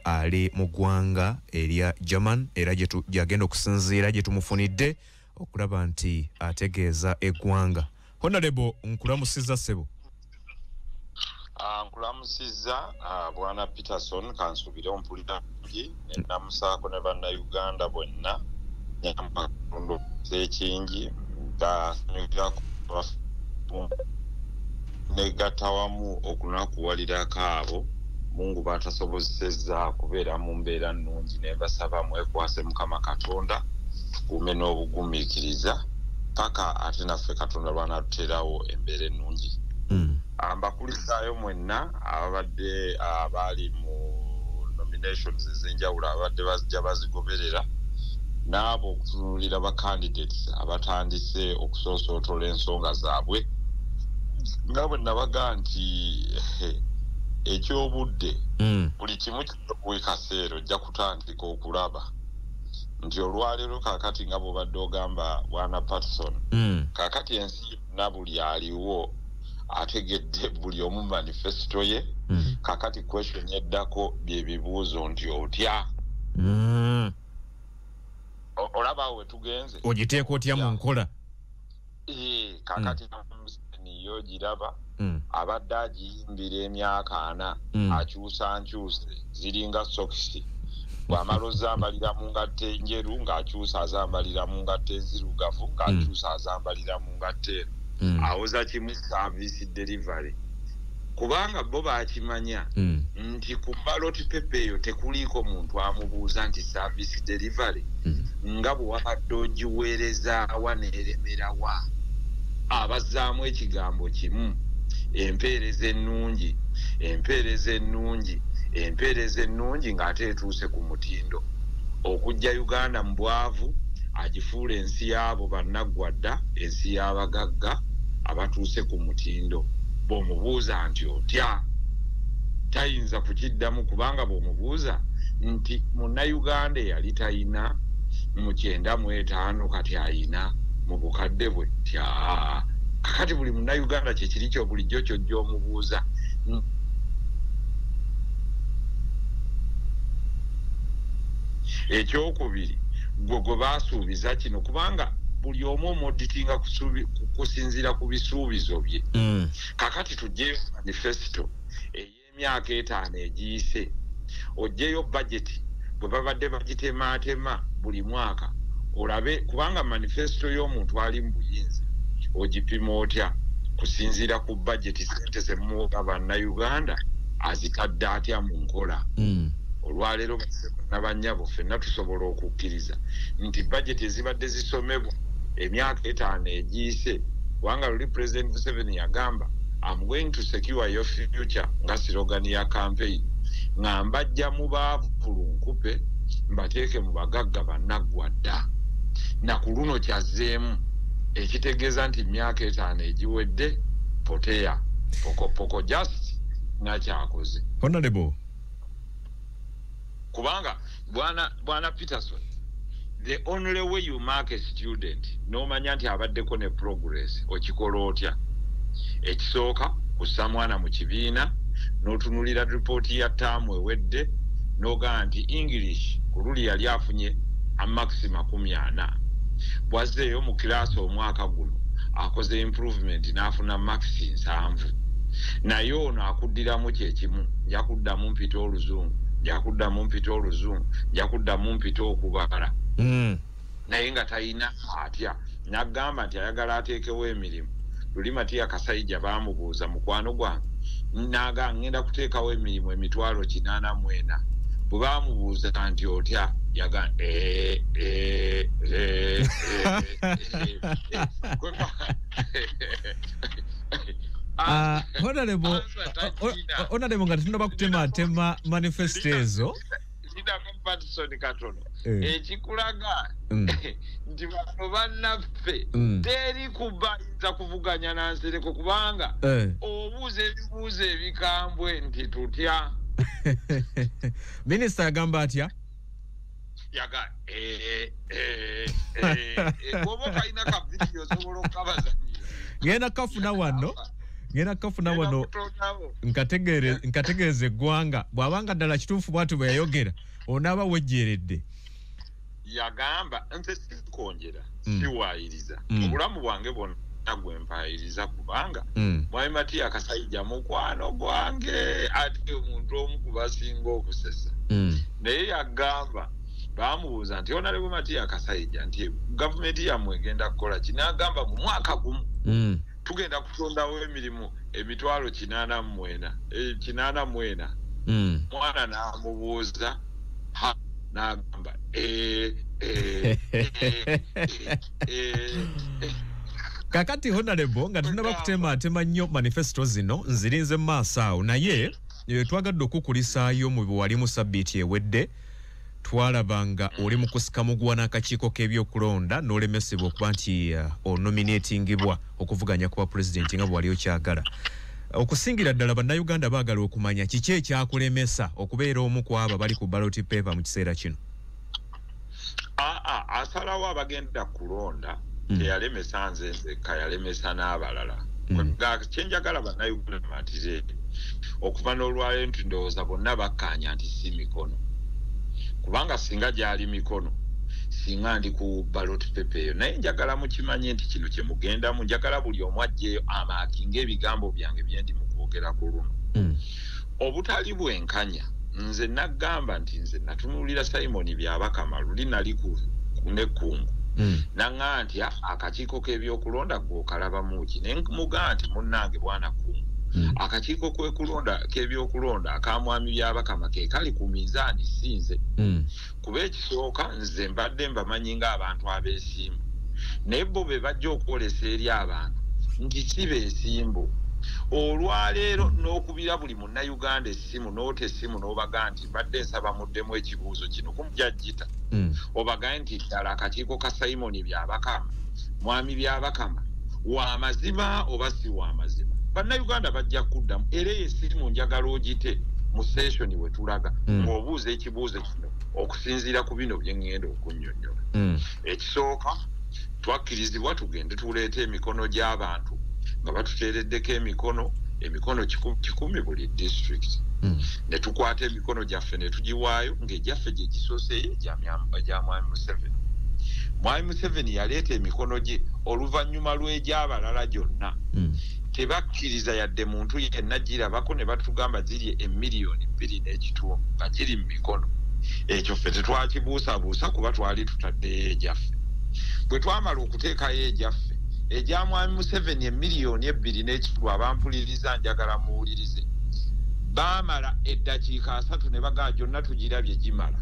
ali mu ggwanga erya German era gyagenda okusinziira gye tumufunidde okulaba nti ategeeza eggwanga. Honorable nkulamusizza ssebo. Nkulamusizza Bwana Peterson kansubire ompuliraji namusaako ne bannayuganda bonna nyamakatundu sekingi gasanyukira negatawamu okunakuwalirako abo Mungu batasobozesezza kubeera mu mbeera nnungi ne basaba mwekwase Mukama Katonda kume n'obugumiikiriza paka ate naffe Katonda lwanatuterawo embeera ennungi. Ambakulisaayo mwenna ababadde abali mu nominations ez'enjawulo abadde bajja bazigoberera n'abo okutunulira ba candidates abatandise okusoosootola ensonga zaabwe nga bwe nabaga nti ekyobudde buli kimu kiri kaseera ojja kutandika okulaba nti olwaleero kaakati nga bw'obadde ogamba Bwana Patterson kaakati ensi yonna buli aliwo ategedde buli omu manifesto ye kaakati question eddako bye bibuuzo nti otya olaba we tugenze ogiteeka otya mu nkola kaakati niyo giraba abadde agiyimbira emyaka 4 akyusa nkyuse ziringa sokisi bw'amala ozambalira mu ngatto enjeru ng'akyusa azambalira mu ngatto enzirugavu ng'akyusa azambalira mu ngatto eno awoza kimu service delivery kubanga bo bakimanya nti ku ballot paper eyo tekuliiko muntu amubuuza nti service delivery nga bwe wabadde ogiweereza wa neeremera wa abazzaamu ekigambo kimu empeereza ennungi ng'ate etuuse ku mutindo okujja Uganda mu bwavu agifuula ensi y'abo bannaggwadda ensi y'abagagga abatuuse ku mutindo bw'omubuuza nti otya tayinza kukiddamu kubanga bw'omubuuza nti munnayuganda eyali tayina mu 95 kati ayina mu bukadde bwe tya kakati buli munnayuganda kyekiri kyo bulijjo kyojja omubuuza ekyokubiri gwe baasuubiza kino kubanga buli omu omoditinga kusinziira ku bisuubizo bye kakati tujjeyo manifesto ey'emyaka 5 egiyise ojjeyo budget bwe babadde bagitemaatema buli mwaka olabe kubanga manifesto y'omuntu ali mu buyinza ogipima otya kusinziira ku budget sente zemuwa bannayuganda azitadde atya mu nkola olwaleero n'abanyabo ffenna tusobola okukkiriza nti budget ezibadde zisomebwa emyaka 5 egiyise kubanga luli President Museveni yagamba I'm going to secure your future nga slogan ya campaign ngamba ajja mu baavulu nkupe mbateeke mu bagagga bannaggwadda na ku luno kyazzeemu ekitegeeza nti emyaka 5 egiwedde poteya poko just nakyakoze Honorable kubanga Bwana Peterson the only way you mark a student n'omanya nti abaddeko ne progress okikola otya ekisooka kussa mwana mu kibiina n'otunulira ripooti ya ttaamu ewedde n'ogamba nti English ku luli yali afunye amaxima 40 bwazzeeyo mu kiraasi omwaka guno akoze improvement n'afuna maxi 7 naye ono akuddiramu kyekimu njakuddamu mpita oluzungu njakuddamu mpita okubala naye nga talina atya n'agamba nti ayagala ateekewo emirimu luli Matiya Kasaija baamubuuza mukwano gwange n'agamba ngenda kuteekawo emirimu 84,000 bwe baamubuuza nti otya yagamba Honorable nga tetunda kutema manifesto ezo Patterson katono ekikulaga nti bano bannaffe teri kubayinza kuvuganya nansereko kubanga obuuza ebibuuzo ebikambwe nti tutya Minisita yagamba atya yaga bwoba kalina ka video osobola okukabazanira genda kafuna wano ngena kafuna wano nkategeeze eggwanga bw'abanga ddala kituufu bwatu bwe yayogera onaaba wejjeeredde yagamba nze sikonjera siwaayiriza obulamu bwange bwonna gwe mpaayiriza kubanga Mwami Matiya Kasaija mukwano gwange ate omuntu omu ku basinga okusesa naye yagamba bamubuuza nti Honorable Matiya Kasaija nti gavumenti yammwe egenda kukola ki n'agamba mu mwaka gumu tugenda kutondawo emirimu 84,000 mwana n'amubuuza n'agamba kakati Honorable nga tunaba kutematema nnyo manifesto zino nzirinze maaso awo naye twagadde okukulisaayo mu bwali mu sabbiiti ewedde twalabanga oli mu kusikamuguwa n'akakiiko k'ebyokulonda n'olemesebwa okuba nti onominatingibwa okuvuganya kuba pulezidenti nga bwali okyagala okusingira ddala bannayuganda baagala okumanya kiki ekyakulemesa okubeera omu ku abo bali ku ballot paper mu kiseera kino asalawo abagenda kulonda teyalemesa nze nzekka yalemesa n'abalala kyenjagala bannayuganda matire okuva n'olwaleero nti ndowooza bonna bakkaanya nti si mikono kubanga singa gyali mikono singa ndi ku ballot paper eyo naye njagala mukimanye nti kino kye mugendamu njagala buli omu ajjeyo amaakinga ebigambo byange bye ndi mu kwogera ku luno obutali bwenkanya nze nagamba nti nze natunuulira Simon Byabakama luli nali ku nekkungu naŋŋaa nti akakiiko k'ebyokulonda gw'okalabamu ki ne mugaa nti munnange bwana kungu akakiiko k'ebyokulonda aka Mwami Byabakama ke kali ku mizaani sinze kuba ekisooka nze mbadde mbamanyi ng'abantu abeesimbu naye bo be bajja okwolesa eri abantu nti si beesimbu olwaleero n'okubira buli munnayuganda essimu n'ota essimu n'obaga nti mbadde nsaba muddemu ekibuuzo kino kumujajjita obagaye nti ddala akakiiko ka Simon Byabakama Mwami Byabakama wa mazima oba si wa mazima bannayuganda bajja kuddamu era essimu njagala ogite mu session we tulaga ng'obuuza ekibuuzo kino okusinziira ku bino bye ŋŋenda okunnyonnyola ekisooka twakkirizibwa tugende tuleeta emikono gy'abantu nga batuteereddeko emikono 100 buli district ne tukwata emikono gyaffe ne tugiwaayo ng'egyaffe gye gisooseeyo egya Mwami Museveni. Mwami Museveni yaleeta emikono gye oluvannyuma lw'egyabalala gyonna tebakkiriza yadde muntu yenna girabako ne batugamba ziri 2.2 nga giri mu mikono ekyo ffe tetwakibuusabuusa kuba twali tutaddeyo egyaffe bwe twamala okuteekayo egyaffe egya Mwami Museveni 2.2 abampuliriza njagala muwulirize baamala eddakiika 3 ne bagaa gyonna tugirabye gimala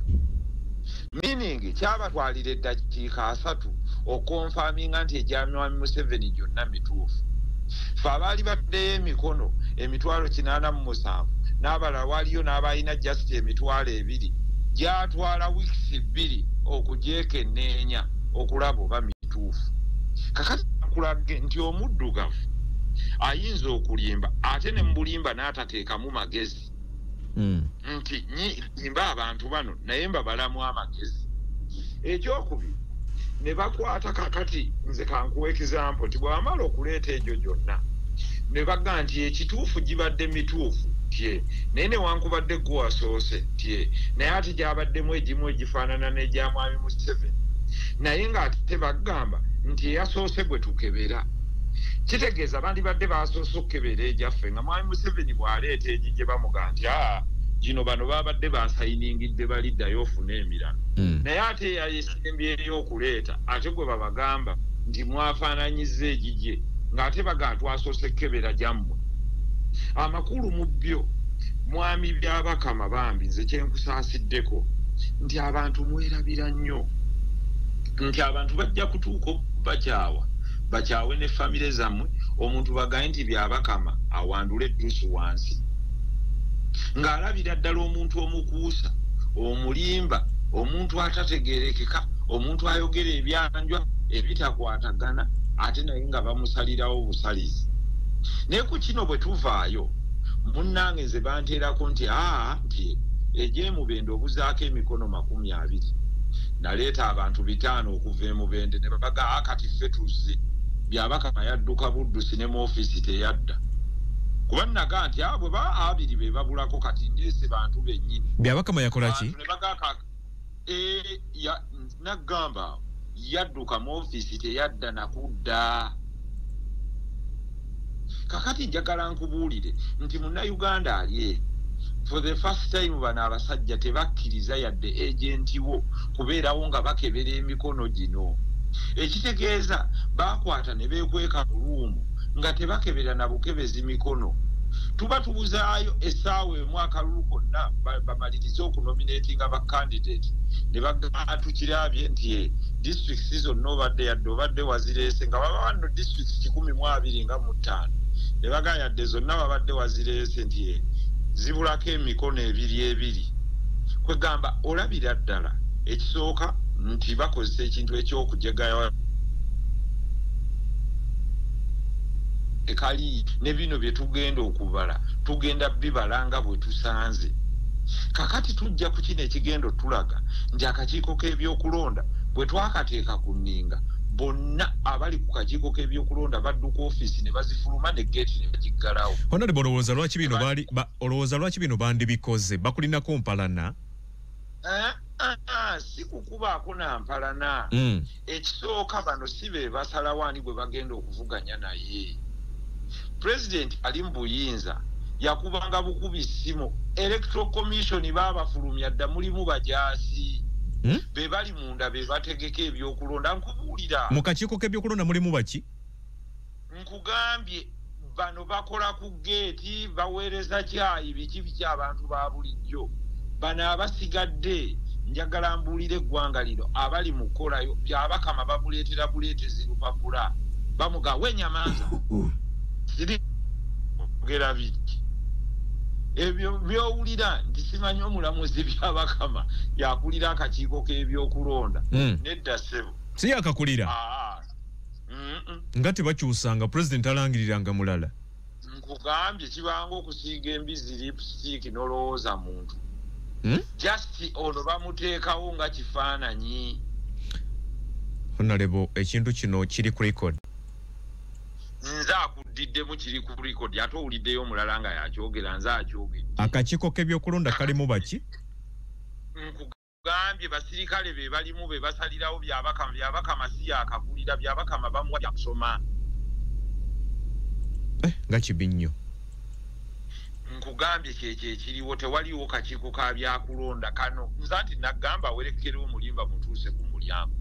meaning kyabatwalira eddakiika 3 okonfaminga nti egya Mwami Museveni gyonna mituufu ffe abaali baddeyo emikono 87,000 n'abalala waliyo n'abalina just 2,000 gyatwala weeks 2 okugyekenneenya okulaba oba mituufu kakati akulage nti omuddugavu ayinza okulimba ate ne mubulimba n'atateekamu magezi nti limba abantu bano naye mbabalamu amagezi ekyokubiri ne bakwata kakati nze kankuwa example nti bw'amala okuleeta egyo gyonna ne baga nti ekituufu gibadde mituufu tye naye newankubadde gwe wasoose tye naye ate gyabaddemu egimu egifaanana n'egya Mwami Museveni naye ng'ate bagamba nti eyasoose gwe tukebera kitegeeza bandibadde basoose okukebera egyaffe nga Mwami Museveni bw'aleeta egi gye bamuga nti gino bano babadde basayiningidde baliddayo ofune emirano naye ate yayesembyeyo okuleeta ate gwe babagamba nti mwafaananyiza egigye ng'ate baga twasoose kukebera gyammwe amakulu mu byo Mwami Byabakama bambi nze kyenkusaasiddeko nti abantu mwerabira nnyo nti abantu bajja kutuuka bakyawe ne famire zammwe omuntu bagaye nti Byabakama awandule eddusu wansi ng'alabira ddala omuntu omukuusa omulimba omuntu atategerekeka omuntu ayogera ebyanjwa ebitakwatagana ate naye nga bamusalirawo obusalizi naye ku kino bwe tuvaayo munnange nze banteerako nti nti egy'emubende obuzaako emikono 20 naleeta abantu 5 okuva emubende ne babaga kati ffe tuzze Byabakama yadduka buddusi ne mu ofiisi teyadda kuba naga nti abo abiri be babulako kati ndese bantu bennyini byabakama yakola ki nagamba yadduka mu office teyadda nakudda kakati njagala nkubuulire nti munnayuganda ali for the first time bano abasajja tebakkiriza yadde agenti wo kubeerawo nga bakebera emikono gino ekitegeeza bakwata ne beekweka mu luumu nga tebakebera na bukebezi mikono tuba tubuzaayo essaawa emu akalulu konna bamalirize okunominatinga bakandidate ne bagamba tukirabye nti districts zonna obadde wazireese nga baba wanno districts 125 ne bagamba yadde zonna babadde wazireese nti zibulako emikono ebiri kwegamba olabira ddala ekisooka nti bakozesa ekintu ekyokujegaya ekali ne bino bye tugenda okubala tugenda bibalanga bwe tusanze kakati tujja ku kino ekigendo tulaga nti akakiiko k'ebyokulonda bwe twakateeka ku nninga bonna abali ku kakiiko k'ebyokulonda badduka ofiisi ne bazifuluma ne geeti ne bagiggalawo honorable olowooza lwaki bino bandibikoze bakulinako mpalana si kukubaako na mpalana ekisooka bano si be basalawo ani bwe bagenda okuvuganya naye President ali mu buyinza yakubanga bukubi ssimu electoral commission babafulumya dda mulimu bajaasi be bali munda be bategeka ebyokulonda nkubuulira mu kakiiko k'ebyokulonda mulimu baki nkugambye bano bakola ku geeti baweereza kyayi biki abantu ba bulijjo bano abasigadde njagala mbuulire eggwanga lino abali mu kukolayo byabakama bamuleetera buleetezi lupapula bamugawe enyamanza siri ogera biki ebyo byowulira nti simanyi omulamuzi byabakama yakulira akakiiko k'ebyokulonda nedda ssebo si yakakulira nga tebakyusanga president alangiriranga mulala nkugambye kibanga okusiiga embizi lipstick nolowooza muntu just ono bamuteekawo nga kifaananyi honorable ekintu kino kiri ku record nze akuddiddemu kiri ku record ate owuliddeyo omulala nga yakyogera nze akyogedde akakiiko k'ebyokulonda kalimu baki nkugambye basirikale be balimu be basalirawo byabakama si yakagulira byabakama bamuwa yakusoma nga kibi nnyo nkugambye kyekyo ekiriwo tewaliwo kakiiko ka byakulonda kano nze nti nagamba awerekere omulimba mutuuse ku mulyango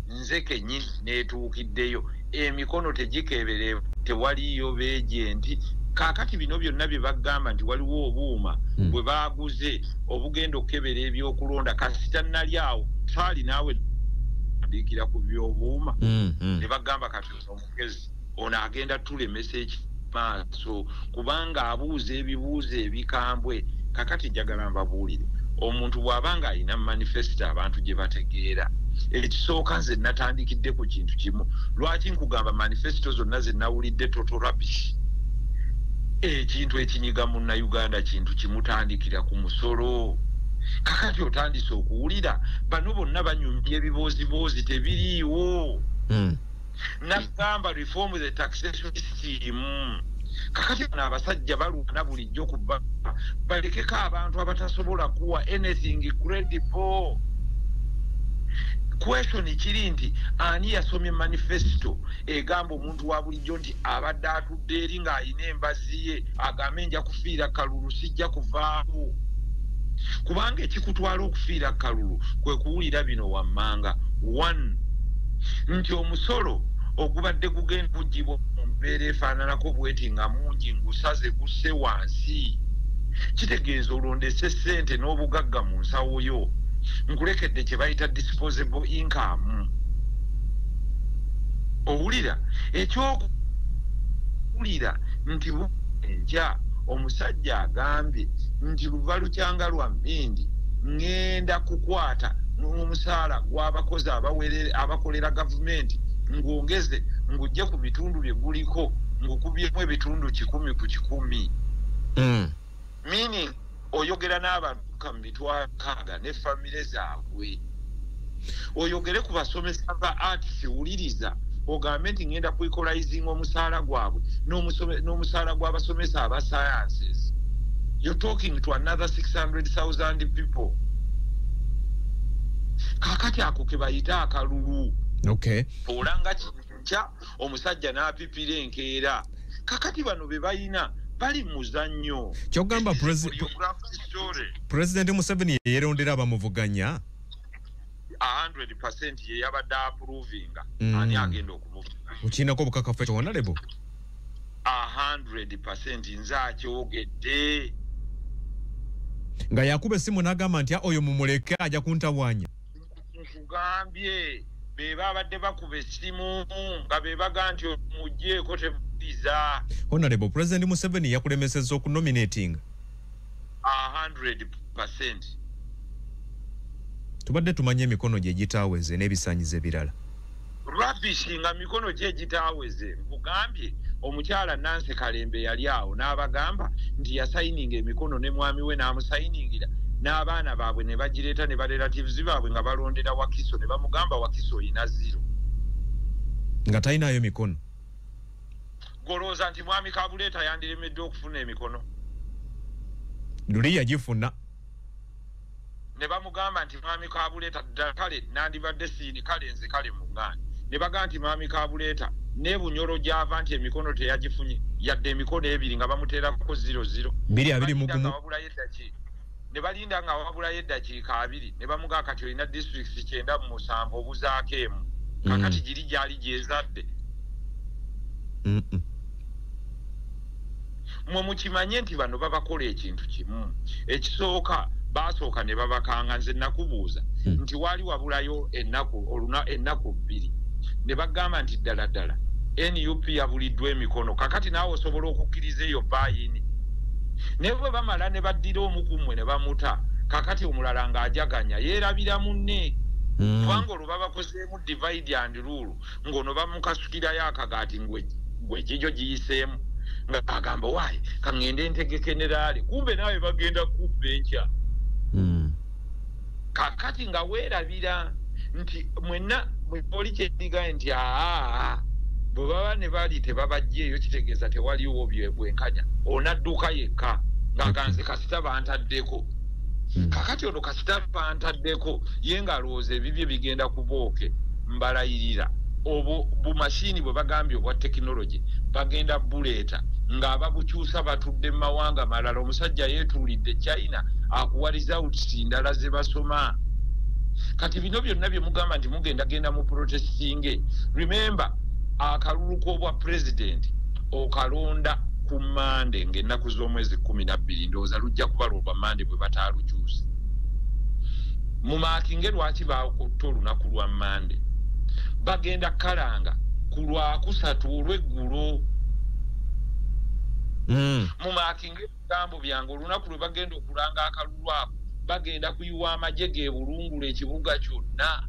nze kennyini neetuukiddeyo emikono tegikebere tewaliyo beejenti kaakati bino byonna bye bagamba nti waliwo obuuma bwe baaguze obugenda okukebera ebyokulonda kasita nnali awo saali naawe adikira ku byobuuma ne bagamba kati omugezi ono agenda tulemesa maaso kubanga abuuza ebibuuzo ebikambwe kakati njagala mbabuulire omuntu bw'abanga alina manifesito abantu gye bategeera ekisooka nze natandikidde ku kintu kimu lwaki nkugamba manifesito zonna ze nawulidde toto rubbish ekintu ekinyiga munnayuganda kintu kimutandikira ku musolo kakati otandise okuwulira bano bonna banyumya ebibooziboozi tebiriiwo nagamba reform the taxation system kakati bano abasajja balwana bulijjo kuba balekeko abantu abatasobola kuwa anything credible question kiri nti ani yasomye manifesto egamba omuntu wa bulijjo nti abadde atudde eri ng'alina embazi ye agambe nja kufiira kalulu sijja kuvaawo kubanga ekikutwala okufiira kalulu kwe kuwulira bino wammanga 1 nti omusolo ogubadde gugenda kugibwa mu mbeera efaananako bweti nga mungi ngusaze gusse wansi kitegeeza olondese ssente n'obugagga mu nsawo yo nkulekedde kye bayita disposable income owulira ekyokuwulira nti enkya omusajja agambye nti luva lukyanga lwa mmindi ŋŋenda kukwata n'omusaala gw'abakozi abakolera gavumenti ngongeze ngujje ku bitundu bye guliko ngukubyemu ebitundu 100 ku 100 meaning oyogera n'abantu ka mitwalo 6 ne famire zaabwe oyogere ku basomesa ba arts wuliriza ogambe nti ngenda kuequalizing omusaala gwabwe n'omusaala gw'abasomesa aba sciences. You're talking to another 600,000 people. Kakati ako ke bayita akalulu. Okay. Olanga kinja omusajja n'apipira enkeera. Kakati bano be bayina bali muzannyo. Kyogamba President Museveni yerondera abamuvuganya 100% ye yabadde approvinga. Ani agenda okumuvuganya. Ukinako bukakafu ekyo honorable? 100% nze akyogedde. Nga yakuba essimu n'agamba nti oyo mumuleke ajja kuntawaanya. Nkugambye be babadde bakuba essimu nga be baga nti mujjeeko tebuliza. Honorable President Museveni yakulemesezza okunominating 100%. Tubadde tumanye emikono gye gitaaweze n'ebisaanyizo ebirala. Rubbish nga mikono gye gitaaweze. Nkugambye omukyala Nancy Kalembe yali awo n'abagamba nti yasayininga emikono ne mwami we n'amusayiningira n'abaana baabwe ne bagireeta ne barelatives baabwe nga balondera Wakiso ne bamugamba Wakiso oyina 0. Nga talinayo mikono. Golooza nti mwami Kabuleeta yandiremedde okufuna emikono. Luli yagifuna. Ne bamugamba nti mwami Kabuleeta ddala kale nandibadde siini kale nze kale muŋŋaani. Ne baga nti mwami Kabuleeta ne bunyolo gy'ava nti emikono teyagifunye yadde emikono ebiri nga bamuteerako 00. 2 ne balinda nga wabulayo eddakiika 2 ne bamugaa kati olina districts 9 mu 7 obuzaako emu. Kakati giri gyali gyezadde. Mwe mukimanye nti bano babakola ekintu kimu. Ekisooka basooka ne babakanga nze nakubuuza nti wali wabulayo ennaku 2 ne bagamba nti ddala NUP yabuliddwa emikono. Kakati naawe osobola okukkiriza eyo bayini. Ne bwe bamala ne baddira omu ku mmwe ne bamuta. Kakati omulala ng'ajaganya yeerabira munne. Kubanga olwo babakozeemu divide and rule ng'ono bamukasukirayo akagaati gwe gijjo giyiseemu. Nga agamba waayi kaŋŋende ntegeke neraale kumbe naawe bagenda kubba enkya. Kakati nga weerabira nti mwenna mwoli kyendigaye nti bwe baba ne bali tebabajjeeyo kitegeeza tewaliwo bwenkanya onadduka yekka ng'aganze kasita bantaddeko. Kakati ono kasita bantaddeko ye ng'alowooza ebibye bigenda kubooke mbalayirira obwo bumashini bwe bagambye obwa tekinologi bagenda buleeta ng'ababukyusa batudde mu mawanga malala. Omusajja yeetuulidde China akuwa results ndala ze basoma. Kati bino byonna bye mugamba nti mugenda genda mu protesting. Remember akalulu k'obwa president okalonda ku Monday ng'ennaku z'omwezi 12 ndowooza lujja kuba lwa Monday bwe bataalukyusa. Mu maakinge lwaki baakutta olunaku lwa Monday? Bagenda kalanga ku Lwakusatu olw'eggulo. Mu maakinge ebigambo byange olunaku lwe bagenda okulanga akalulu ako bagenda kuyiwa amagye ge bulungula ekibuga kyonna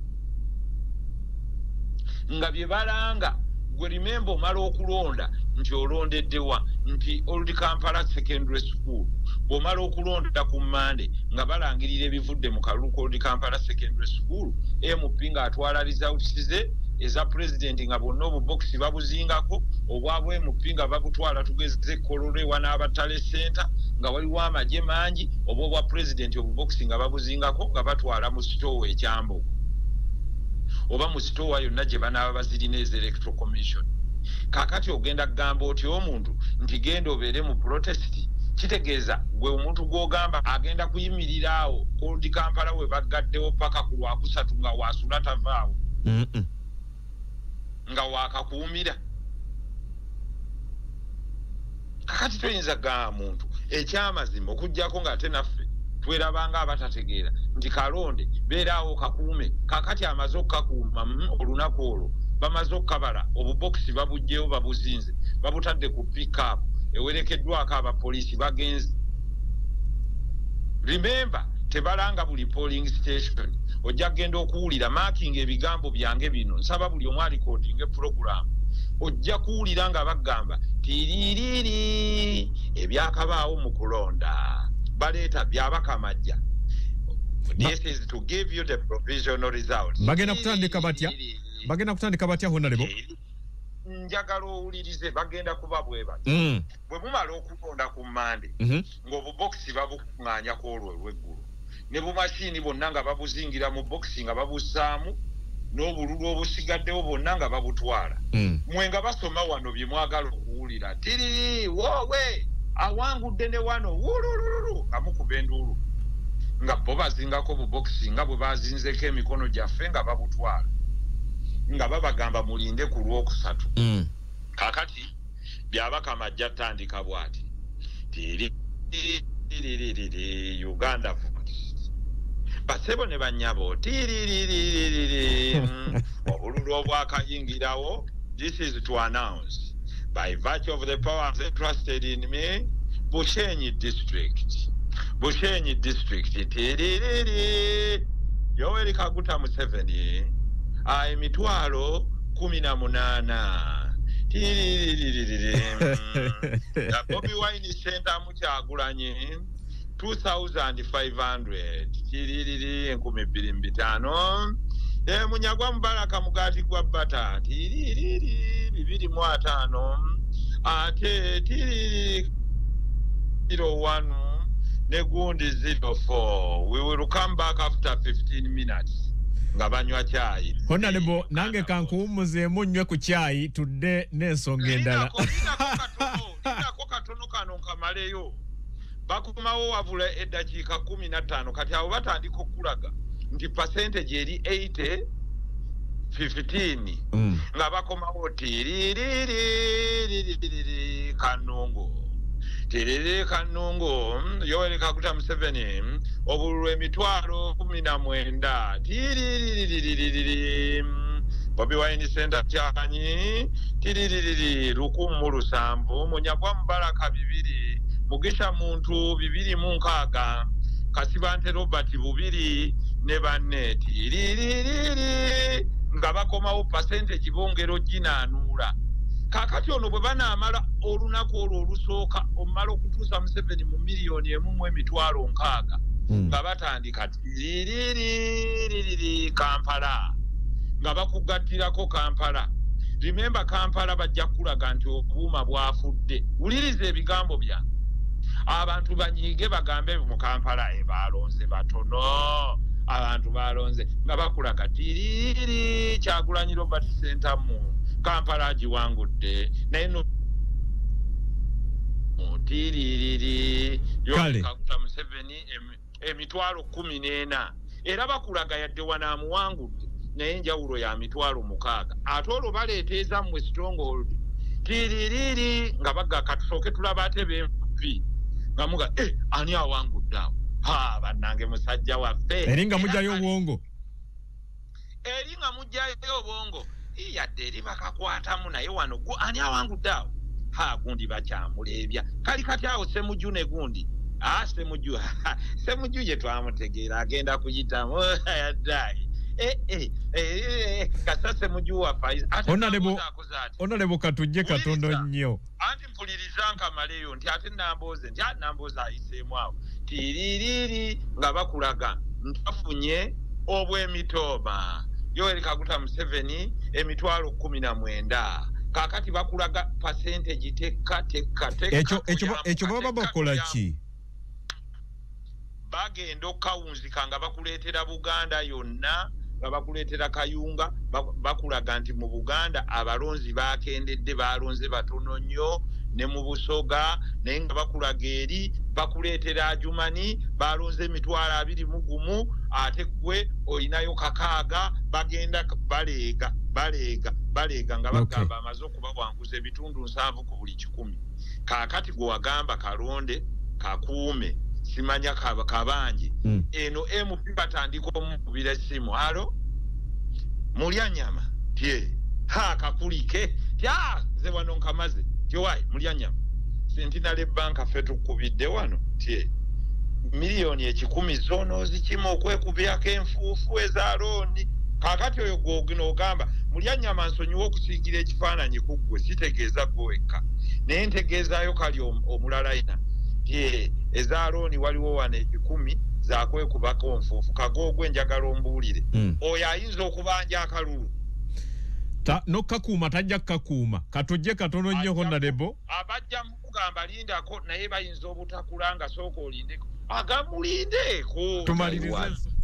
nga bye balanga. Gwe remember omala okulonda nti olondeddewa nti Old Kampala Secondary School bw'omala okulonda ku Monday nga balangirira ebivudde mu kalulu ka Old Kampala Secondary School MP ng'atwala results ze eza president nga bonna obubokisi babuzingako obwabwe MP nga babutwala tugeze Kololwa n'abatale center nga waliwo amagye mangi obwa president obubokisi nga babuzingako nga batwala mu store ekyambo oba mu store yonna gye banaaba bazirina ez electoral commission. Kakati ogenda kugamba oti omuntu nti genda obeere mu protest kitegeeza gwe omuntu gw'ogamba agenda kuyimirira awo Old Kampala we baggaddewo paka ku Lwakusatu nga waasula tavaawo nga waakakuumira. Kakati toyinza gamba muntu ekyamazima okuggyako ng'ate naffe twerabanga abatategeera nti kalonde beeraawo kakuume. Kakati amaze okukakuuma olunaku olwo bamaze okukabala obubokisi babugyeyo babuzinze babutadde ku pick-up ewerekeddwako abapoliisi bagenze. Remember tebalanga buli polling station. Ojja kugenda okuwulira marking ebigambo byange bino nsaba buli omu alikodinga program. Ojja kuwulira nga bagamba tiririri ebyakabaawo mu kulonda baleeta byabakamajja This is to give you the provisional results. Bagenda kutandika batya Honorable? Njagala owulirize bagenda kuba bweba. Bwe mumala okutonda ku Monday, ng'obubokisi babukuŋŋaanyako olwo olw'eggulu. Ne bumashini bonna nga babuzingira mu bokisi nga babusaamu, n'obululu obusigaddewo bonna nga babutwala. Mwe nga basoma wano bye mwagala okuwulira. Tiriri, woowe, awangudde ne wano, wulululu, nga mukuba enduulu. Nga bo bazingako bubokisi nga bwe bazinzeko emikono gyaffe nga babutwala. Nga babagamba mulinde ku Lwokusatu. Kakati byabaka majja tandika bwati. Uganda basebo ne banyabo obululu obwakayingirawo. This is to announce by virtue of the powers entrusted in me Bushenyi district Yoweri Kaguta Museveni emitwalo 18 Bobi Wine Center mukyagulanye 2,500 enkumi 2,500 Munyagwa Mubaraka mugati gwa bata 2,500 ate 01 negundi 04. We will come back after 15 minutes. Nga banywa chai. Honorable nange kankuwumuzeemu nnwe ku chai tudde n'ensonga endala. Nako katono kano nkamaleyo. Bakumawo wabula eddakiika 15 kati abo batandika okulaga nti percentage eri 80-15 nga bakomawo tiririri Kanungo Yoweri Kaguta Museveni obululu emitwalo 19 tiririri Bobi Wine Center kyanyi tiririri 107 Munyagwa Mubaraka 2 Mugisha Muntu 206 Kasibante Robert 2 ne banne tiririri nga bakomawo percentage bongero ginanula. Kakati ono bwe banaamala olunaku olwo olusooka omala okutuusa Museveni mu miliyoni 1.6 nga batandika tiririri Kampala nga bakugattirako Kampala. Remember Kampala bajja kulaga nti obuuma bwafudde. Wuliriza ebigambo byange. Abantu banyiige bagambe mu Kampala balonze batono. Abantu balonze nga bakulaga tiririri Kyagulanyi Robert Center mu Kampala giwangudde naye no tiririri Yoweri Kaguta Museveni emitwalo 14 era bakulaga yadde wanaamuwangudde naye enjawulo ya mitwalo 6 ate olwo baleeteeza mmwe stronghold tiririri nga bagga katusooke tulaba ate bempi nga muga ani awangudde awo bannange musajja waffe eringa mujjayo obwongo yadde eri bakakwatamu naye wano ani awangudde awo gundi bakyamuleebya kali kati awo Ssemujju ne gundi Ssemujju ye twamutegeera agenda kuyitamu yaddayi kasa Ssemujju waffe Honorable katujje katondo nnyo anti mpuliriza nkamaleyo nti ate Nambooze ayiseemu awo tiririri nga bakulaga ntafunye obw'emitooma Yoweri Kaguta Museveni emitwalo 19 kakati bakulaga percentage teka ekyo baba bakola ki bagenda okawunzika nga bakuleetera Buganda yonna nga bakuleetera Kayunga bakulaga nti mu Buganda abalonzi bakendedde balonze batono nnyo ne mu Busoga naye nga bakulaga eri bakuleetera Ajumani balonze emitwalo 21 ate gwe olinayo 6 bagenda baleega nga bagamba amaze okubawanguza ebitundu 7 ku buli 100 kakati gwe wagamba kalonde kakuume simanya kabanji eno MP batandika omukubira essimu halo mulya nyama tie kakulike nze wano nkamaze tiwai mulya nyama Centenary Bank ffe tukubidde wano tie miliyoni 10 zono zikimu okwekubyako enfuufu eza looni kakati oyo gwogino ogamba mulya nyama nsonyiwa okusiigira ekifaananyi ku ggwe sitegeeza gwewekka naye ntegeezaayo kali omulala ina eza looni waliwo wano 10 zakwekubako nfuufu Kagoogwe njagala ombuulire oyo ayinza okubanja akalulu nokakuuma tajja kukakuuma katujje katono nnyo Honorable abajja mukugamba lindako naye bayinza obutakulanga sooka olindeko agamulindeeko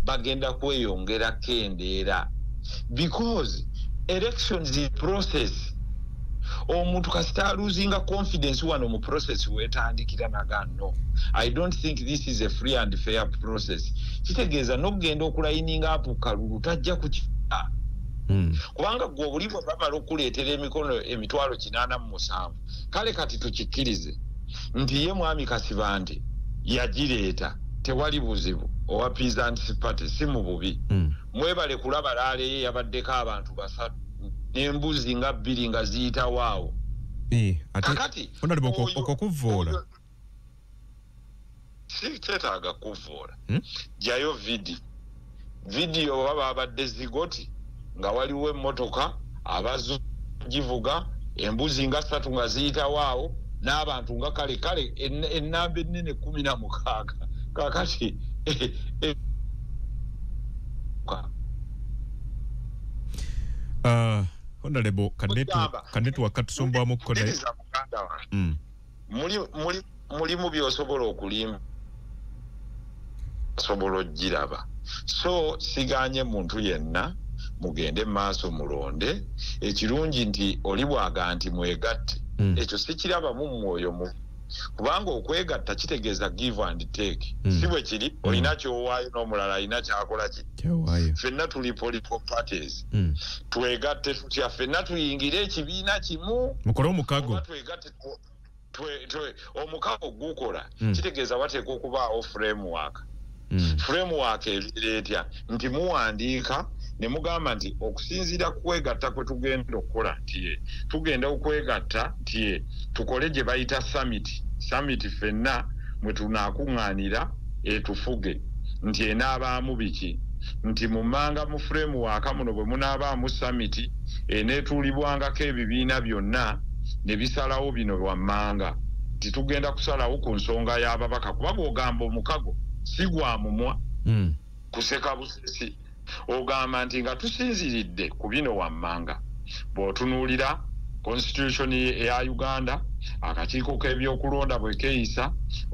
bagenda kweyongerako endeera because elections is process omuntu kasita losing confidence wano mu process wetandikira nagano I don't think this is a free and fair process kitegeeza n'okugenda okulayininga apo kalulu tajja kukita kubanga gwe obulimu bamala okuleetera emikono emitwalo 87 kale kati tukikkirize nti ye mwami Kasibande yagireeta tewali buzibu owa Peasants Party si mu bubi mwebale kulaba laale yabaddeko abantu basatu n'embuzi nga 2 nga ziyita waawo kakati okukuvoola si kyetaaga kuvoola jayo vidiyo baba abadde zigoti nga waliwo emmotoka abazivuga embuzi nga 3 nga ziyita waawo n'abantu nga kale ennamba ennene 16 kakati Honorable kanetu wakatusumbwamu kone mulimu byosobola okulimba sobola ogiraba so siganye muntu yenna mugende maaso mulonde ekirungi nti oli bwaga nti mwegatte ekyo sikiraba mu mwoyo mu kubanga okwegatta kitegeeza give and take si bwe kiri olina kyowaayo n'omulala alina kyakola ffenna tuli political parties twegatte tutya ffenna tuyingire ekibiina kimu mukole omukago omukago gukola kitegeeza wateeka okubaawo framework ebireetya nti muwandiika ne mugamba nti okusinziira kwegatta kwe tugenda okukola nti tugenda okwegatta nti tukole gye bayita summit ffenna mwe tunaakuŋŋaanira etufuge nti enaabaamu biki nti mumanga mu framework muno bwe munaabaamu summit eneetuulibwangako ebibiina byonna ne bisalawo bino wammanga titugenda kusalawo ku nsonga y'ababaka kuba bw'ogamba omukago si gwa mumwa kuseka busesi ogamba nti nga tusinziridde ku bino wammanga bw'otunuulira constitution ya Uganda akakiiko k'ebyokulonda bwe keeyisa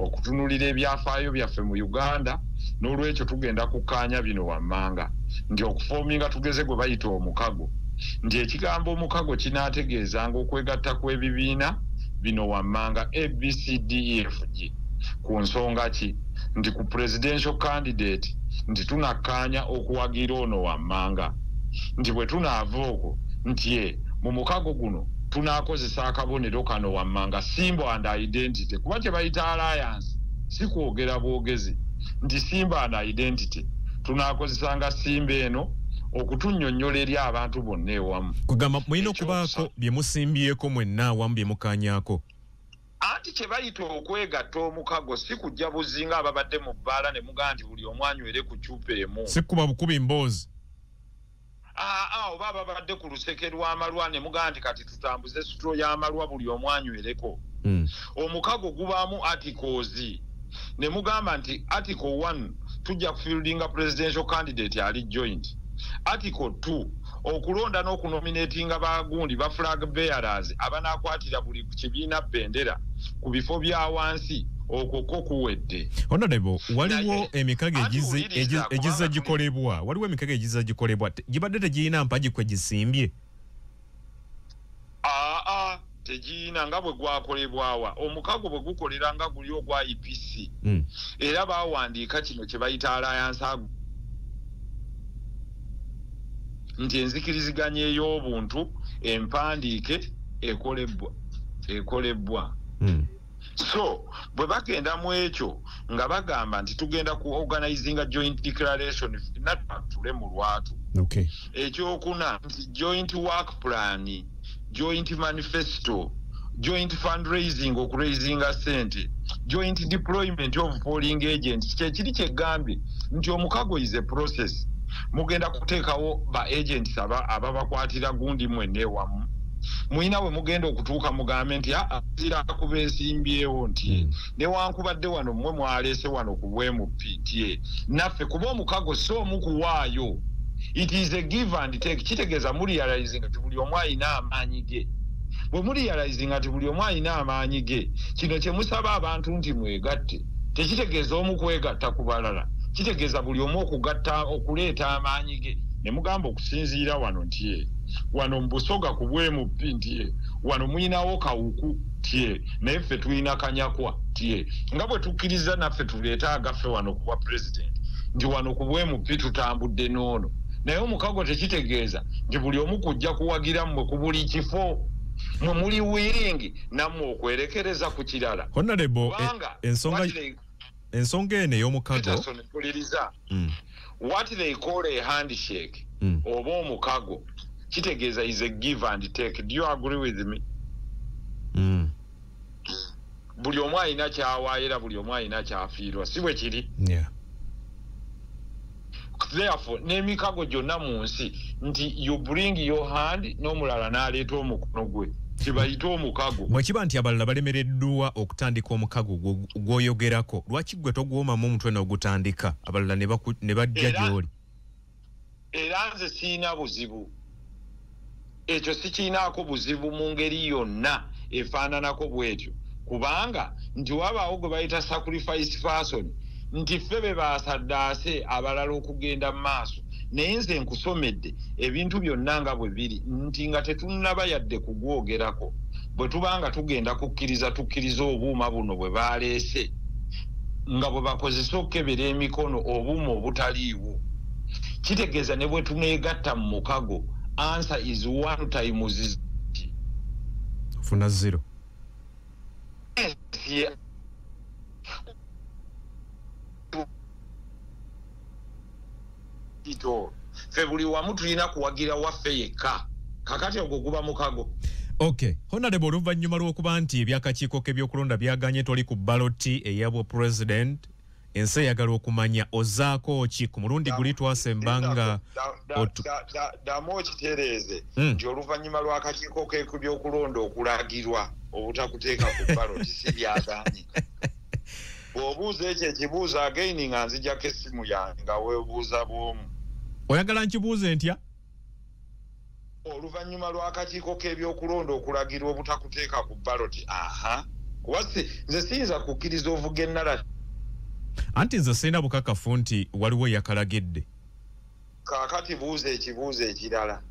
okutunuulira ebyafaayo byaffe mu Uganda n'olwekyo tugenda kukkaanya bino wammanga nti okufoominga tugeze gwe bayita omukago nti ekigambo omukago kinaategeezanga okwegatta kw'ebibiina bino wammanga ABCDEFG ku nsonga ki nti ku presidential candidate nti tunakkaanya okuwagira ono wammanga nti bwe tunaava okwo nti mu mukago guno tunaakozesa akabonero kano wammanga symbol and identity kuba kye bayita alliance si kwogera bwogezi nti symbol and identity tunaakozesanga simba eno okutunnyonnyola eri abantu bonna ewamu kugamba mulina okubaako bye musimbyeko mwenna awamu bye mukaanyaako anti kye bayita okwegatta omukago si kujja buzinga ababadde mu bbaala ne mugamba nti buli omu anywere ku cupa emu si kuba bukubi mboozi oba babadde ku luseke lw'amalwa ne mugamba nti kati tutambuze sitro y'amalwa buli omu anywereko omukago gubaamu articles ne mugamba nti article 1 tujja kufieldinga presidential candidate ali joint article 2 okulonda n'okunominatinga bagundi ba flag bearers abanaakwatira buli kibiina bendera ku bifo bya wansi okwo kuwedde Honorable waliwo emikago egiza gikolebwa waliwo emikago egiza gikolebwa gibadde tegirina mpagi kwe gisimbye tegirina nga bwe gwakolebwawa omukago bwe gukolera nga guli ogwa EPC era baawandiika kino kye bayita alliance nti enzikiriziganya ey'obuntu empandiike ekolebwa so bwe bagenda mu ekyo nga bagamba nti tugenda ku organizinga joint declaration natule mu lwatu ekyokuna nti joint work plan joint manifesto joint fundraising okuraisinga sente joint deployment of polling agents kyekiri kyegambye nti omukago is a process mugenda kuteekawo ba agents ababakwatira gundi mwenna ewamu muina we mugenda okutuuka mugambe nti azira kuba esimbyewo nti newankubadde wano mmwe mwaleese wano ku bwemupitie naffe kuba omukago si omu kuwaayo. It is a give and take. Kitegeeza murealizing nti buli omu alina amaanyi ge. Bwe murealizing nti buli omu alina amaanyi ge, kino kye musaba abantu nti mwegatte. Tekitegeeza omu kwegatta ku balala. Kitegeeza buli omu okuleeta amaanyi ge. Ne mugamba okusinziira wano nti wano mbusoga ku bwemupi nti wano muyinawo kawuku tie naye ffe tulina kanyakwa tie nga bwe tukkiriza naffe tuleeta agaffe wano kuba president nti wano ku bwemupi tutambudde n'ono naye omukago tekitegeeza nti buli omu kujja kuwagira mmwe ku buli kifo mwe muli willing nammwe okwerekereza ku kirala. Honorable ensonga eno ey'omukago what they call a handshake oba omukago kitegeeza is a give and take. Do you agree with me? Buli omu alina kyawaayira, buli omu alina kyafiirwa, si bwe kiri? Therefore n'emikago gyonna mu nsi nti you bring your hand n'omulala n'aleeta omukono gwe kibayita omukago. Bwekiba nti abalala balemereddwa okutandika omukago gw'oyogerako, lwaki gwe togwomamu omutwe n'ogutandika abalala ne bajja gy'oli? Era nze siina buzibu, ekyo sikiinaako buzibu mu ngeri yonna efaananako bw'etyo, kubanga nti wabaawo gwe bayita sacrifice person nti ffe be baasaddaase abalala okugenda mu maaso. Naye nze nkusomedde ebintu byonna nga bwe biri nti nga tetunnaba yadde kugwogerako bwe tubanga tugenda tukkiriza obuuma buno bwe baleese nga bwe bakozesa okukebera emikono obuuma obutaliiwo. Kitegeeza ne bwe tuneegatta mu mukago answer is 1 times funa 0. Fe buli wamu tulina kuwagira waffe yekka kakati ogwo guba mukago. Okay, Honorable oluvannyuma lw'okuba nti ebyakakiiko k'ebyokulonda byaganye toli ku baloti eyabwa president, ensi eyagala okumanya ozaako ki ku mulundi guli twasembanga damu okitereeze nti oluvannyuma lw'akakiiko k'ebyokulonda okulagirwa obutakuteeka ku baloti si byaganye. Bw'obuuza ekyo ekibuuzo againi nga nzijjako essimu yange nga weebuuza bw'omu. Oyagala nkibuuze ntya? Oluvannyuma lw'akakiiko k'ebyokulonda okulagirwa obutakuteeka ku baloti. Kuba nze siyinza kukkiriza ovuga ennala. Anti nze sirina bukakafu nti waliwo yakalagidde. Kaakati buuza ekibuuzo ekirala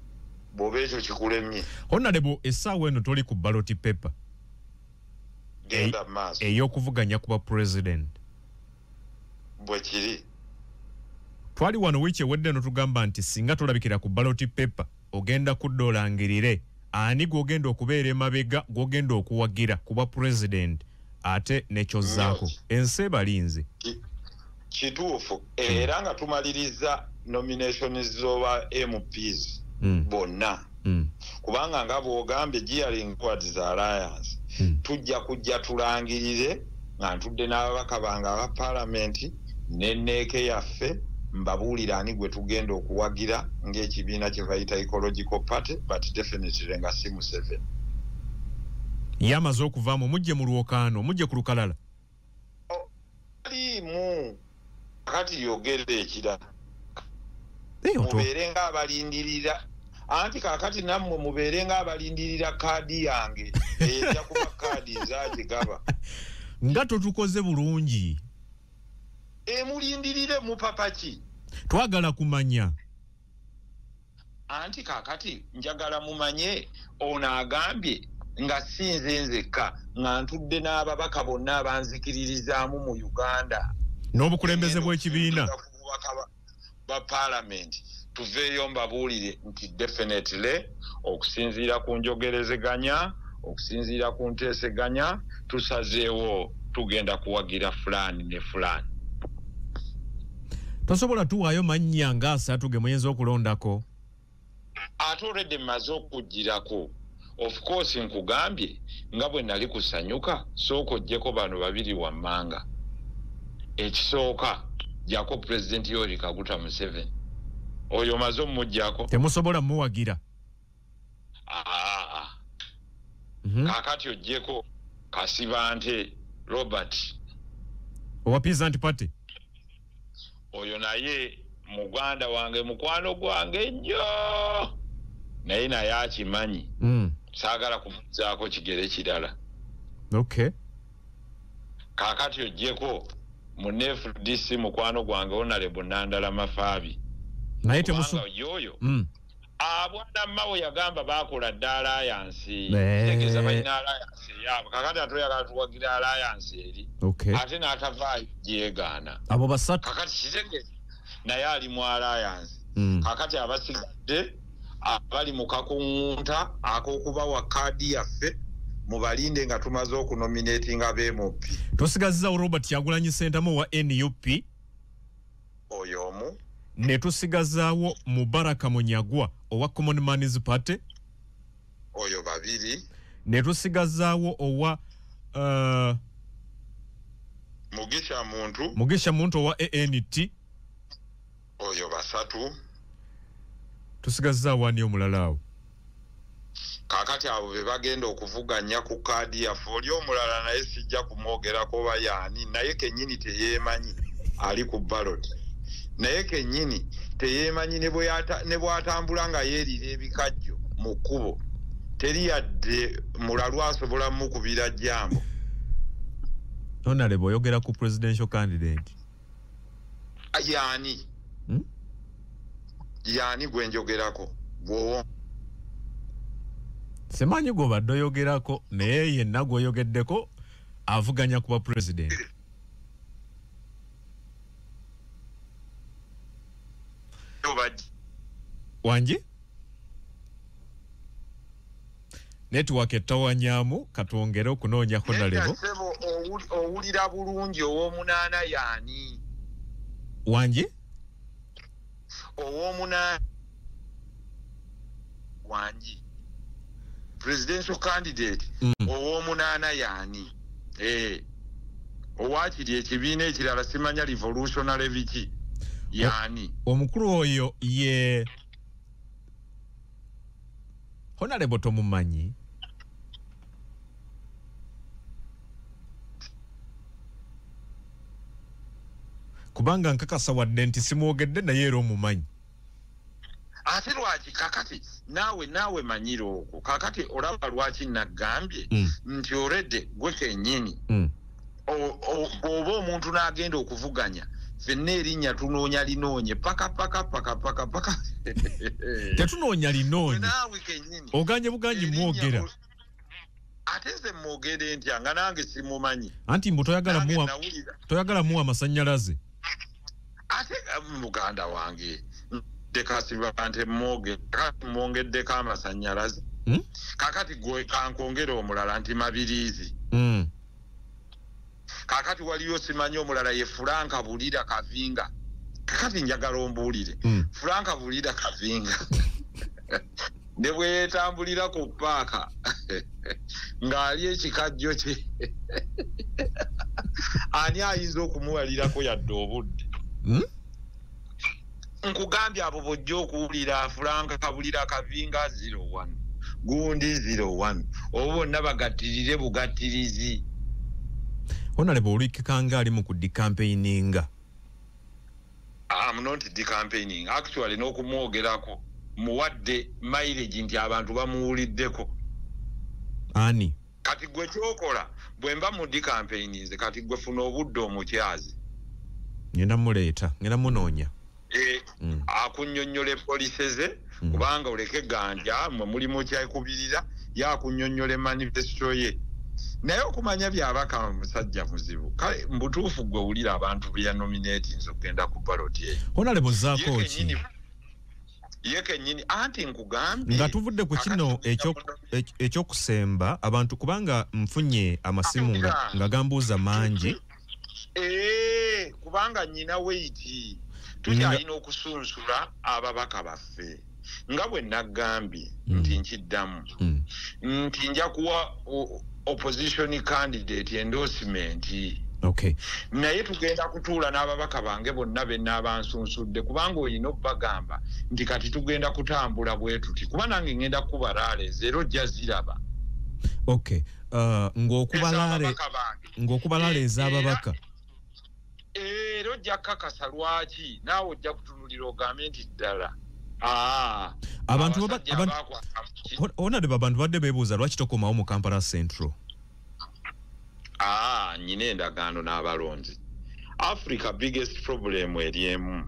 bw'oba ekyo kikulemye. Honorable essaawa eno toli ku baloti paper genda maaso ey'okuvuganya kuba president. Bwe kiri. Twali wano wiiki ewedde no tugamba nti singa tolabikira ku ballot paper ogenda kuddolangirire ani gwogenda okubeera emabega gwogenda okuwagira kuba president ate nekyozzaako ensi ebalinze. Kituufu era nga tumaliriza nominations z'oba MPs bonna kubanga nga bw'ogambye Gearing Towards Alliance tujja kujja tulangirire nga ntudde n'ababaka bange aba parliament n'enneeke yaffe mbabuulira ani gwe tugenda okuwagira ng'ekibiina kye bayita Ecological Party but definitely nga si Museveni. Yamaze okuvaamu mujje mu lwokaano mujje ku lukalala. Alimu kati yogere ekirala mubeere nga abalindirira anti kakati nammwe mubeere nga abalindirira kaadi yange ejja kuba kaadi ezagigaba nga totukoze bulungi. Mulindirire mupapa ki? Twagala kumanya. Anti kakati njagala mumanye ono agambye nga sinze nzekka nga ntudde n'ababaka bonna abanzikiririzaamu mu Uganda n'obukulembeze bw'ekibiina ba parliament tuveeyo mbabuulire nti definitely okusinziira ku njogerezeganya okusinziira ku nteeseganya tusazeewo tugenda kuwagira fulani ne fulani. Tosobola tuwaayo mannya nga 3 ge muyinza okulondako? Ate already mmaze okugirako. Of course nkugambye nga bwe nali kusanyuka sooka oggyeko bano babiri wammanga. Ekisooka jako President Yoweri Kaguta Museveni. Oyo maze omujjako. Temusobola muwagira. kakati ojjeko Kasibante Robert owa Peasant Party oyo naye muganda wange mukwano gwange nnyo naye akimanyi saagala kumuzaako kigere kirala okay kakati ojjeko mu FDC mukwano gwange Honorable Nandala Mafaabi naye temusu yoyo abwana mawo yagamba bakola ddala alliance tegeza balina alliance yabo kakati atoyagala tuwagira alliance eri okay ate n'atavaayo jeegaana abo basatu kakati kitegeza naye ali mu alliance kakati abasigadde abali mu kakungunta ak'okubawa kaadi yaffe mubalinde nga tumaze okunominatinga b'MOP tusigazizaawo Robert Kyagulanyi Ssentamu wa NUP oyo omu ne tusigazaawo Mubaraka Munyagwa owa Common Man's Party oyo babiri ne tusigazaawo owa Mugisha Muntu owa ANT oyo basatu tusigazaawo ani omulala awo kakati abo be bagenda okuvuganya ku kaadi yaffe oli omulala naye sijja kumwogerako bayaani naye kennyini teyeemanyi ali ku ballot naye kennyini teyeemanyi ne bw'atambula nga yeerira ebikajjo mu kkubo teri yadde mulalu asobola mukubira jjambo Honorable oyogera ku presidential candidate yaani yaani gwe njogerako bw'owo semanyi gw'obadde oyogerako naye yenna gw'oyogeddeko avuganya kuba president wanji network etawanyaamu katwongere okunoonya Honorable owulira bulungi ow'omunaana yaani wanji ow'omunaana wanji presidential candidate ow'omunaana yaani owakiri ekibiina ekirala simanya revolutionary biki yaani omukulu oyo ye Honorable tomumanyi kubanga nkakasa wadde nti simwogedde naye era omumanyi ate lwaki kakati naawe manyira okwo kakati olaba lwaki nagambye nti oredde gwe kennyini oba omuntu n'agenda okuvuganya fenna erinnya tunoonya linoonye paka tetunoonya linoonye naawe kennyini oganye buganyi mwogera ate nze mwogere ntya nga nange simumanyi anti mbu toyagala muwa amasannyalaze ate muganda wange Kasibante mwongeddeko amasannyalaze kakati gwe kankongere omulala nti Mabirizi kakati waliyo simanyi omulala ye Franka Bulira Kavinga kakati njagala ombuulire Franka Bulira Kavinga ne bwe yeetambulira ku paaka ng'ali ekikajjo kye ani ayinza okumuwalirako yadde obudde nkugambye abo bojja okuwulira Franka Kabulira Kavinga 01 gundi 01 oba bonna bagattirire bugattirizi Honorable olikikanga ali mu kudicampaigninga I'm not decampaigning actually n'okumwogerako muwadde mileage nti abantu bamuwuliddeko ani kati gwe kyokola bwe mba mu decampaigninze kati gwe funa obudde omukyazi ngenda muleeta ngenda munoonya akunnyonnyola police ze kubanga oleke ganja mwe mulimu kyakubirira yakunnyonnyola manifesto ye naye okumanya byabaka musajja muzibu kale mbutuufu gwe wulira abantu bye nominatinze okugenda ku ballot ye Honorable zaako ki ye kennyini anti nkugambye nga tuvudde ku kino ekyokusemba abantu kubanga nfunye amasimu nga gambuuza mangi kubanga nyina weiti tukyalina okusunsula ababaka baffe nga bwe nagambye nti nkiddamu nti nja kuwa opposition candidate endorsement okay naye tugenda kutuula n'ababaka bange bonna be n'abansunsudde kubanga olina obbagamba nti kati tugenda kutambula bwe tuti kuba nange ngenda kuba raale zero jja ziraba Okay. Ng'okubalale ez'ababaka. Ojja kakasa lwaki naawe ojja kutunulira ogambe nti ddala abantu badde beebuuza lwaki tokomawo mu Kampala Central. Nyina endagaano n'abalonzi. Africa biggest problem eriemu.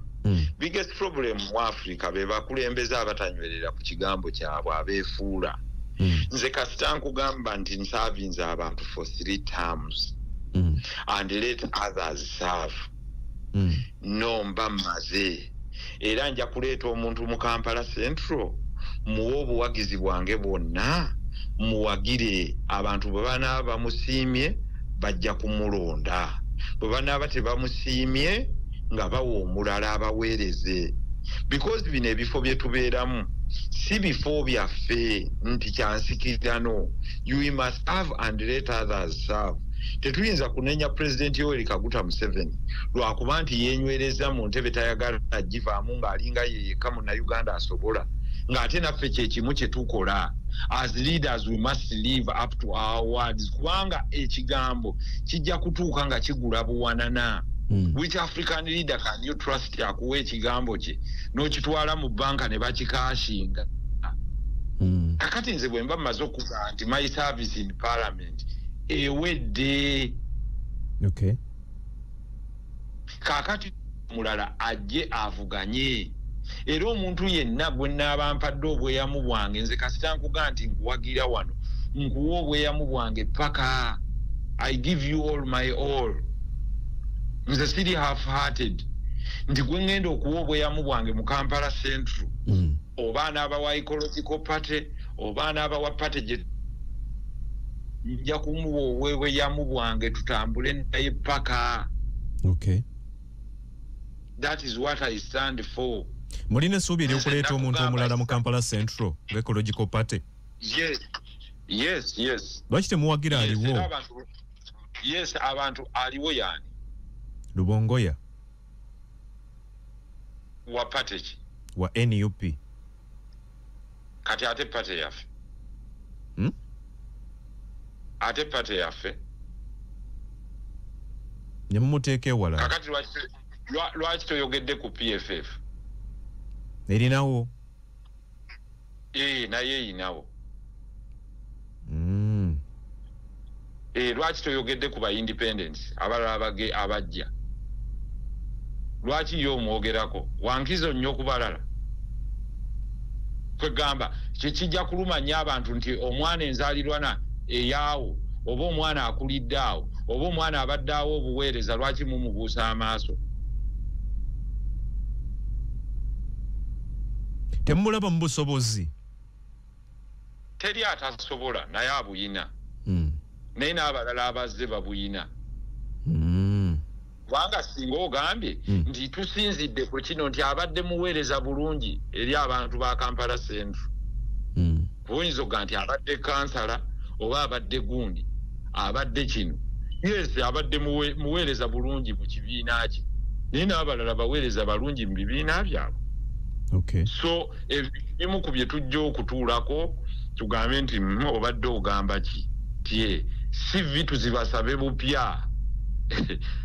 Biggest problem mu Africa be bakulembeza abatanywerera ku kigambo kyabwe abeefuula. Nze kasita nkugamba nti nsavinze abantu for 3 terms and let others serve. Nomba maze era nja kuleeta omuntu mu Kampala Central muwe obuwagizi bwange bwonna muwagire abantu bwe banaaba bamusiimye bajja kumulonda bwe banaaba tebamusiimye nga bawa omulala abaweereze because bino ebifo bye tubeeramu si bifo byaffe nti kyansikirano. You must have and let others serve. Tetuyinza kunenya President Yoweri Kaguta Museveni lwakuba nti yenywereza mu ntebe tayagala agivaamu ng'alinga yeyeka mu Uganda asobola ng'ate naffe kyekimu kye tukola. As leaders we must live up to our words kubanga ekigambo kijja kutuuka nga kigula buwanana. Which African leader can you trust akuwa ekigambo kye n'okitwala mu banka ne bakikashinga? Kakati nze bwe mba mmaze okuga nti my service in parliament ewedde. Okay. Kakati mulala ajje avuganye. Era omuntu yenna gwe nnaaba mpadde obweyamu bwange nze kasita nkuga nti nkuwagira wano nkuwa obweyamu bwange paka. I give you all my all. Nze siri half-hearted nti gwe ngenda okuwa obweyamu bwange mu Kampala Central oba n'abawa ecological party oba n'abawa party gye nja kumuwa obweyamu bwange tutambule naye paka. Okay. That is what I stand for. Mulina essuubi ery'okuleeta omuntu omulala mu Kampala Central ng'ecological party? Yes. Lwaki temuwagira aliwo? Yes, abantu aliwo yani. Lubongoya. Wa party ki? Wa NUP. Kati ate party yaffe. Ate party yaffe. Nyamumuteeke wala. Kakati lwaki toyogedde ku PFF? Erinawo? Naye erinawo. Lwaki toyogedde ku ba independents abalala abajja? Lwaki yo omwogerako? Wankizo nnyo kubalala. Kwegamba kyekijja kulumanya abantu nti omwana enzaalirwana eyaawo oba omwana akulidde awo oba omwana abadde awo obuweereza lwaki mumubuusa amaaso? Temulaba mu busobozi? Teri atasobola naye abuyina. Naye n'abalala abazze babuyina. Kubanga singa ogambye nti tusinzidde ku kino nti abadde muweereza bulungi eri abantu ba Kampala Central. Oyinza okuga nti abadde kansala oba abadde gundi abadde kino. Yes, abadde muweereza bulungi mu kibiina kye. Naye n'abalala baweereza balungi mu bibiina byabwe. Okay. So ebimu ku bye tujja okutuulako tugambe nti obadde ogamba ki? Si vitu zibasabe bupya.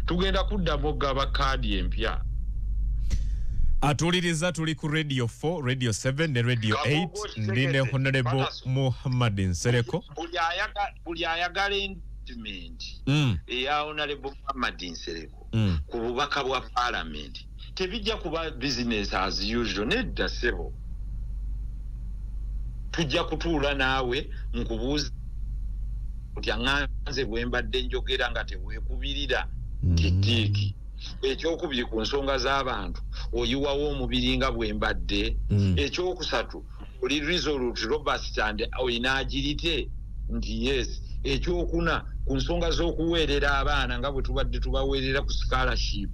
Tugenda kuddamu ogaba kaadi empya. Atuliriza tuli ku Radio 4, Radio 7 ne Radio 8 ndine Honorable Muhammad Nsereko. Buli ayagala endorsement eya Honorable Muhammad Nsereko ku bubaka bwa Parliament tebijja kuba business as usual. Nedda sebo. Tujja kutuula naawe nkubuuza nti aŋŋanze bwe mbadde njogera nga teweekubirira titiiki. Ekyokubiri ku nsonga z'abantu oyiwawo omubiri nga bwe mbadde. Ekyokusatu oli resolute robust and oyina agirite nti yes. Ekyokuna ku nsonga z'okuweerera abaana nga bwe tubadde tubaweerera ku scholarship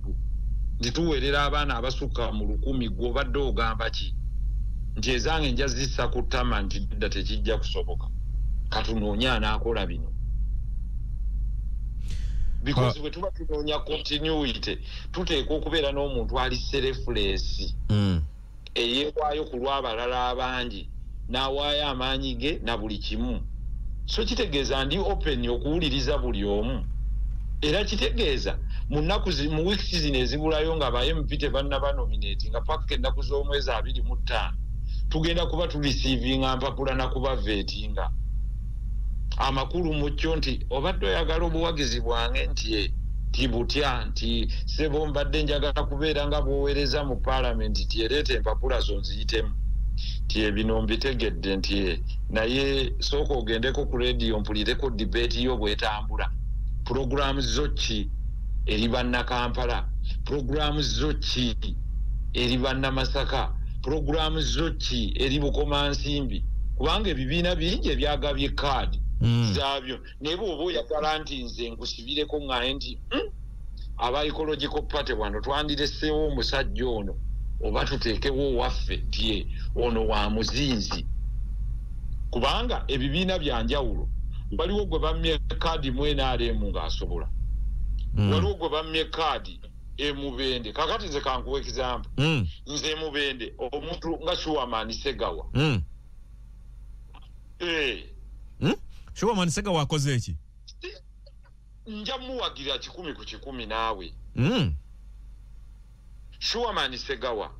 nti tuweerera abaana abasukka mu 100 gw'obadde ogamba ki? Nti ezange nja zissa ku ttama nti dda tekijja kusoboka. Katunoonya anaakola bino. Because bwe tuba tunoonya continuity tuteekwa okubeera n'omuntu ali selfless eyeewaayo ku lw'abalala abangi n'awaayo amaanyi ge na buli kimu so kitegeeza ndi open okuwuliriza buli omu era kitegeeza mu wiiki zino ezibulayo nga ba MP tebannaba nominate nga paka ennaku z'omwezi 25 tugenda kuba tulisievinga mpapula na kuba vetinga amakulu mu kyo nti obadde oyagala obuwagizi bwange nti tibutya nti sebo mbadde njagala kubeera nga bwowereza mu parliament tiyereeta empapula zo nziyitemu ti bino mbitegedde nti naye sooka ogendeko ku radio mpulireko debate yo bwetambula programs zo ki eri bannakampala programs zo ki eri bannamasaka programs zo ki eri bukomansimbi kubanga ebibiina bingi ebyagabye kaadi zabyo naye bw'oba oyagala nti nze nkusibireko ŋŋaye nti aba ecological party wano twandireseewo omusajja ono oba tuteekewo waffe nti ono wa muzinzi kubanga ebibiina bya njawulo waliwo gwe bammye kaadi mu NRM ng'asobola waliwo gwe bammye kaadi emubende kakati nze kankuwa example nze emubende omuntu nga Shuaman Segawa Shuaman Segawa akoze eki nja muwagira 100 ku 100 naawe Shuaman Segawa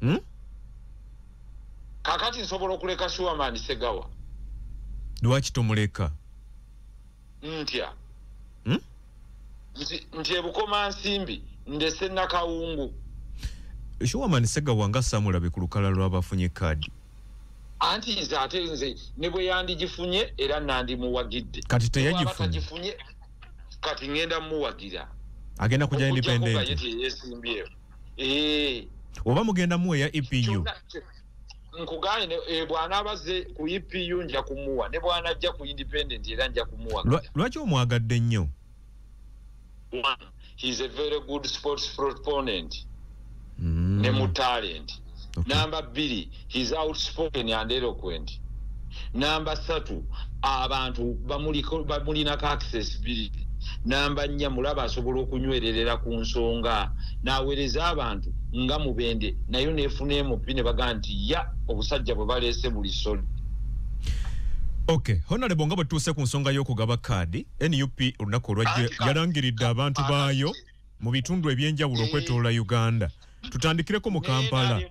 kakati nsobola okuleka Shuaman Segawa lwaki tomuleka ntya nti ebukoma nsimbi ndese nakawungu Shuaman Segawa nga samulabe ku lukala lw'abafunye kaadi anti nze ate nze ne bwe yandigifunye era nandimuwagidde kati teyagifunye kati ngenda muwagira agenda kujja independent oba mugenda muwe ya EPU nkugane bwana abaze ku EPU nja kumuwa ne bwana ajja ku independent era nja kumuwa lwaki omwagadde nnyo he's a very good sports proponent ne mu talent number 2 he's outspoken and eloquent number 3 abantu bamulina ka accessibility number 4 mulaba asobola okunywererera ku nsonga nawereza abantu nga mubende nayo nefune mu pine baganti ya obusajja bwe balese buli soli. Okay, honorable ngabo tuse ku nsonga y'okugaba kaadi NUP olunaku olwajje yalangiridde abantu baayo mu bitundu ebyenjawulo okwetoola Uganda. Tutandikireko mu Kampala.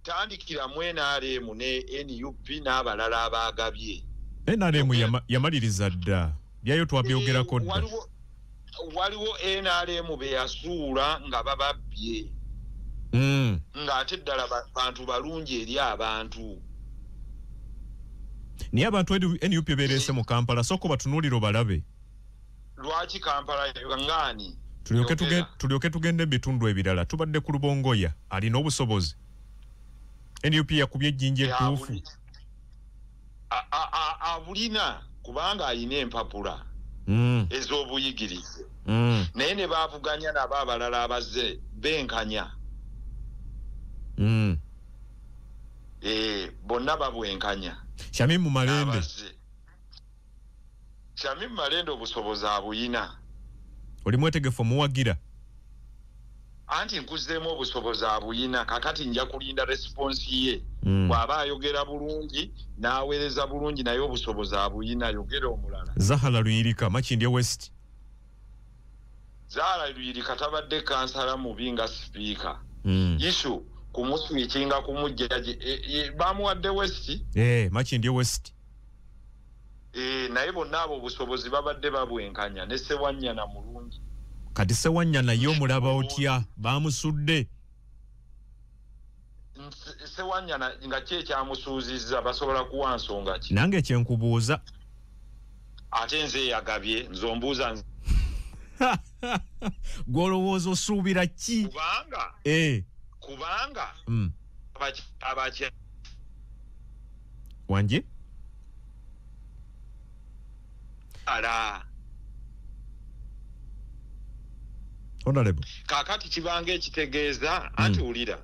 Tandikira mu NRM ne NUP n'abalala abagabye. NRM yamaliriza dda. Byayo twabyogerako dda. Waliwo NRM be yasuula nga bababye. Nga ate ddala bantu balungi eri abantu. Ni abantu NUP berese mu Kampala soko batunuliro balabe. Lwaki Kampala ngani? Tulyoke tugende bitundu ebirala tubadde ku Lubongoya alina obusobozi. NUP yakubye ejjinja ettuufu. Abulina kubanga ayina empapula ez'obuyigirize. Naye ne baavuganya nabo abalala abazze benkanya. Bonna babwenkanya. Shamimu Malende obusobozi abuyina. Oli mwetegefu muwagira. Anti nkuzeemu obusobozi abuyina kakati nja kulinda response ye. Bw'aba ayogera bulungi n'aweereza bulungi naye obusobozi abuyina ayogera omulala. Zahara Luyirika Makindye West. Zahara Luyirika tabadde kansala mubi nga sipiika. Isu kumuswikinga kumujjaji bamuwadde West. Makindye West. Naye bonna abo obusobozi babadde babwenkanya ne Sewanyana mulungi. Kati Sewanyana yo mulaba otya bamusudde. Sewanyana nga kye kyamusuuzizza basobola kuwa nsonga ki? Nange kyenkubuuza. Ate nze yagabye nzombuuza gwolowooza osuubira ki? Kubanga abakya wanje ala honorable kakati kibanga ekitegeeza anti ulira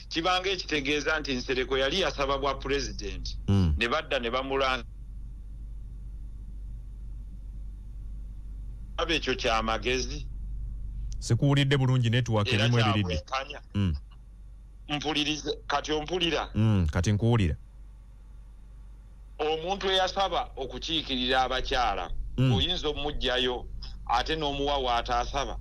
kibanga ekitegeeza nti Nsereko yali yasaba bwa president ne badda ne bamulanga abekyo kya magezi sikuwulidde bulungi network erimu ebiridde mpulirize kati ompulira kati nkuwulira omuntu eyasaba okukiikirira abakyala oyinza omujjayo ate n'omuwa w'ataasaba.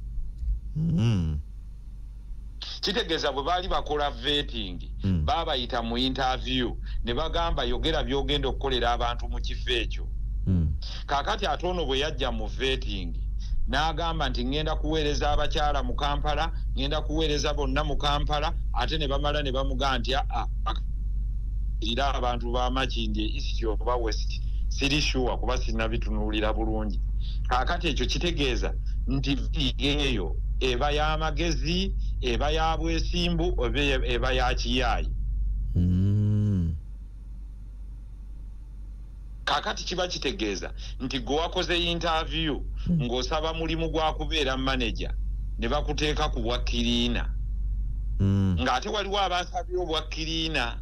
Kitegeeza bwe baali bakola vetting baabayita mu interview ne bagamba yogera by'ogenda okukolera abantu mu kifo ekyo. Kaakati ate ono bwe yajja mu vetting n'agamba nti ngenda kuweereza abakyala mu Kampala, ngenda kuweereza bonna mu Kampala, ate ne bamala ne bamugamba nti ira abantu ba Makindye East oba West siri sure kuba sinabitunuulira bulungi. Kaakati ekyo kitegeeza nti eyo eba y'amagezi, eba ya bwesimbu, oba eba ya kiyaayi. Kaakati kiba kitegeeza nti gwe wakoze interview ng'osaba mulimu gwa kubeera manager ne bakuteeka ku bwa kiriina ng'ate waliwo abasabye obwa kiriina.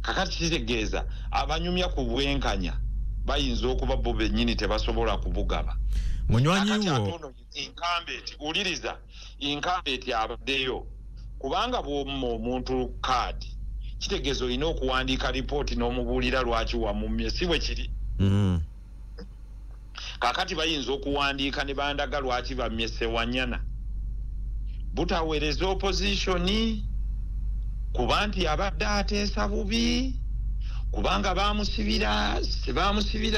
Kaakati kitegeeza abanyumya ku bwenkanya bayinza okuba bo bennyini tebasobola kubugaba. Munywanyi wo incumbent uliriza incumbent abaddeyo kubanga bw'omma omuntu kaadi kitegeeza olina okuwandiika lipooti n'omubuulira lwaki wamumye si bwe kiri. Kaakati bayinza okuwandiika ne bandaga lwaki bammye Ssewanyana butaweereza opposition kuba nti abadde ateesa bubi kubanga bamusibira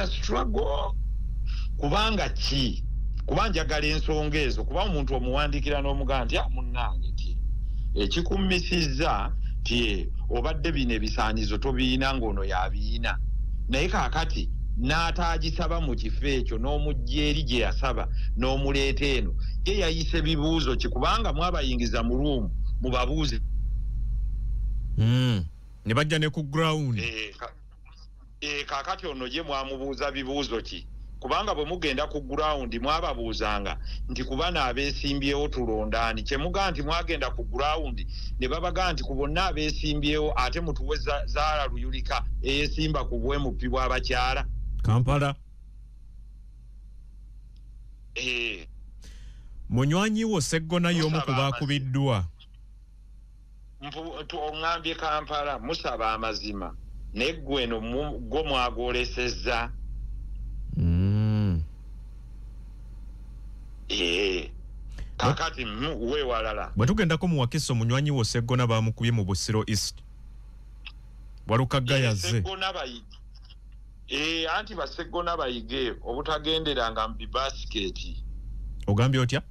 struggle kubanga ki kuba njagala ensonga ezo kuba omuntu omuwandiikira n'omugamba nti munnange ti ekikumisizza ti obadde bino ebisaanizo tobiina ng'ono yabiina naye kaakati n'ataagisaba mu kifo ekyo n'omujja eri gye yasaba n'omuleeta eno ye yayise bibuuzo ki kubanga mwabayingiza mu ruumu mubabuuze ne bajja ne ku ground. Kaakati ono ye mwamubuuza bibuuzo ki kubanga bwe mugenda ku ground mwababuuzanga nti kuba n'abeesimbyewo tulondaani kyemugaa nti mwagenda ku ground ne babagaa nti ku bonna abeesimbyewo ate mutuwe Zaala Luyulika eyeesimba ku bwemupi bw'abakyala Kampala. Munywanyi wo Sseggona y'omu ku baakubiddwa. Oŋŋambye Kampala musaba amazima naye ggwe eno gwo mwagolesezza. Kaakati weewalala bwe tugendako mu Wakiso munywanyi wo Sseggona baamukubye mu Busiro East Walukaga yazze anti Basseggona bayige obutagenderanga mu bibasiketi. Ogambye otya?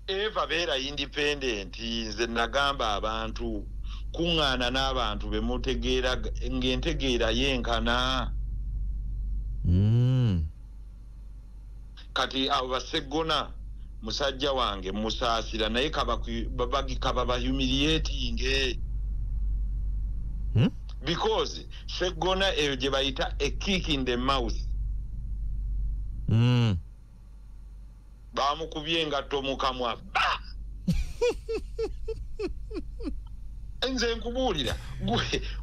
Eva beera independent nze nagamba abantu kuŋŋaana n'abantu be mutegeera ng'entegeera yenkana. Kati abo Basseggona musajja wange musaasira naye kaba bahumiliating because Sseggona eyo gye bayita a kick in the mouth. Baamukubye engatto mu kamwa nze nkubuulira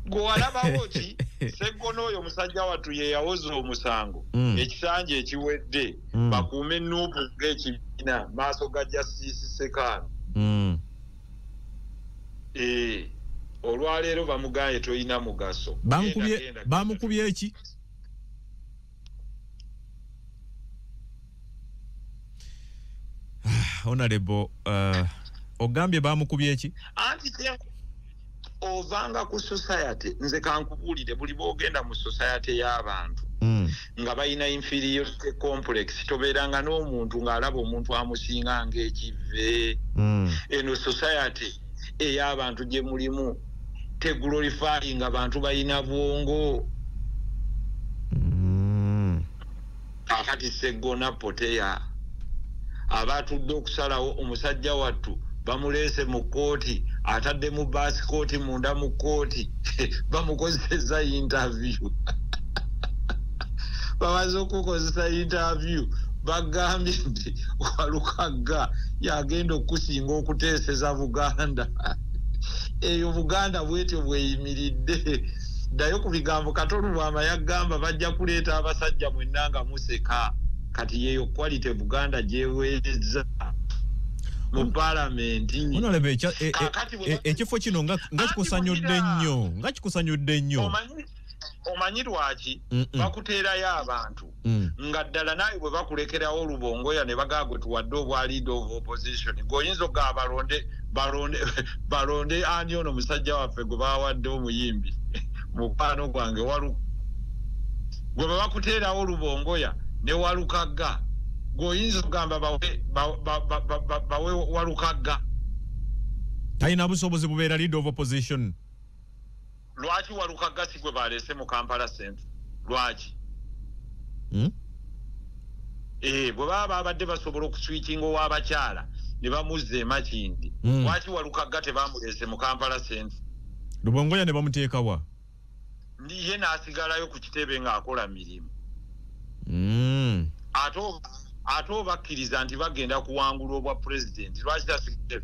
gwe walabawo ki Sseggona oyo musajja wattu ye yawoza omusango ekisanja ekiwedde bakuume ennuupu ng'ekibiina maaso ga Justice Ssekano. Olwaleero bamugaye toyina mugaso. Baamukubye eki? Honorable ogambye baamukubye eki? Anti ovanga ku society nze kankubuulire buli boogenda mu society y'abantu nga balina inferiority complex tobeeranga n'omuntu ng'alaba omuntu amusinga ng'ekive. Eno society ey'abantu gye mulimu teglorifying abantu balina bwongo. Kakati Sseggona Poteya abatudde okusalawo omusajja wattu bamuleese mu kkooti atadde mu baasikooti munda mu kkooti bamukozesa interview bamaze okukozesa interview bagambye nti Walukaga yagenda okusinga okuteeseza Buganda. Eyo Buganda bwetyo bweyimiridde ddayo ku bigambo Katolu Bwama yagamba bajja kuleeta abasajja mwenna nga museka. Kati yeyo quality Buganda gyeweereza mu palamenti. Ekifo kino nga kikusanyudde nnyo. omanyi lwaki bakuteerayo abantu nga ddala naye bwe bakulekerawo olubongoya ne bagagwe tuwadde obwa leader of opposition ng'oyinza ogaa balonde ani ono musajja waffe gwe bawadde omuyimbi mukwano gwange gwe bakuteerawo olubongoya ne walukagga ng'oyinza okugamba bawe walukagga talina busobozi bubeera leader of opposition. Lwaki walukagga si gwe baleese mu Kampala Centre? Lwaki? Bwe baba babadde basobola okuswitchinga ow'abakyala ne bamuzza emakindi. Lwaki walukagga tebamuleese mu Kampala Centre? Lubongoya ne bamuteekawa? Ye n'asigalayo ku kitebe ng'akola mirimu. Ate obakkiriza nti bagenda kuwangula obwa pulezidenti. Lwaki tasigalayo?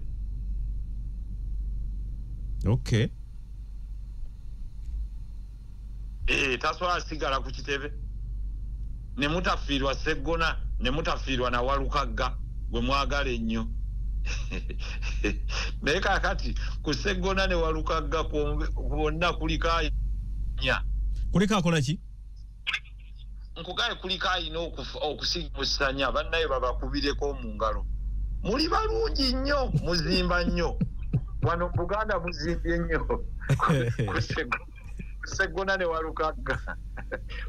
Okay. Tasobola sigala ku kitebe ne mutafiirwa Sseggona ne mutafiirwa na Walukagga gwe mwagala ennyo. Naye kaakati ku Sseggona ne Walukagga kwonna kuliko anya. Kuliko akola ki? Nkugaye kuliko ayina okusimusanya bannaye babakubireko mu ngalo. Muli balungi nnyo, muzimba nnyo. Wano Buganda muzimbye nnyo. Sseggona ne Walukagga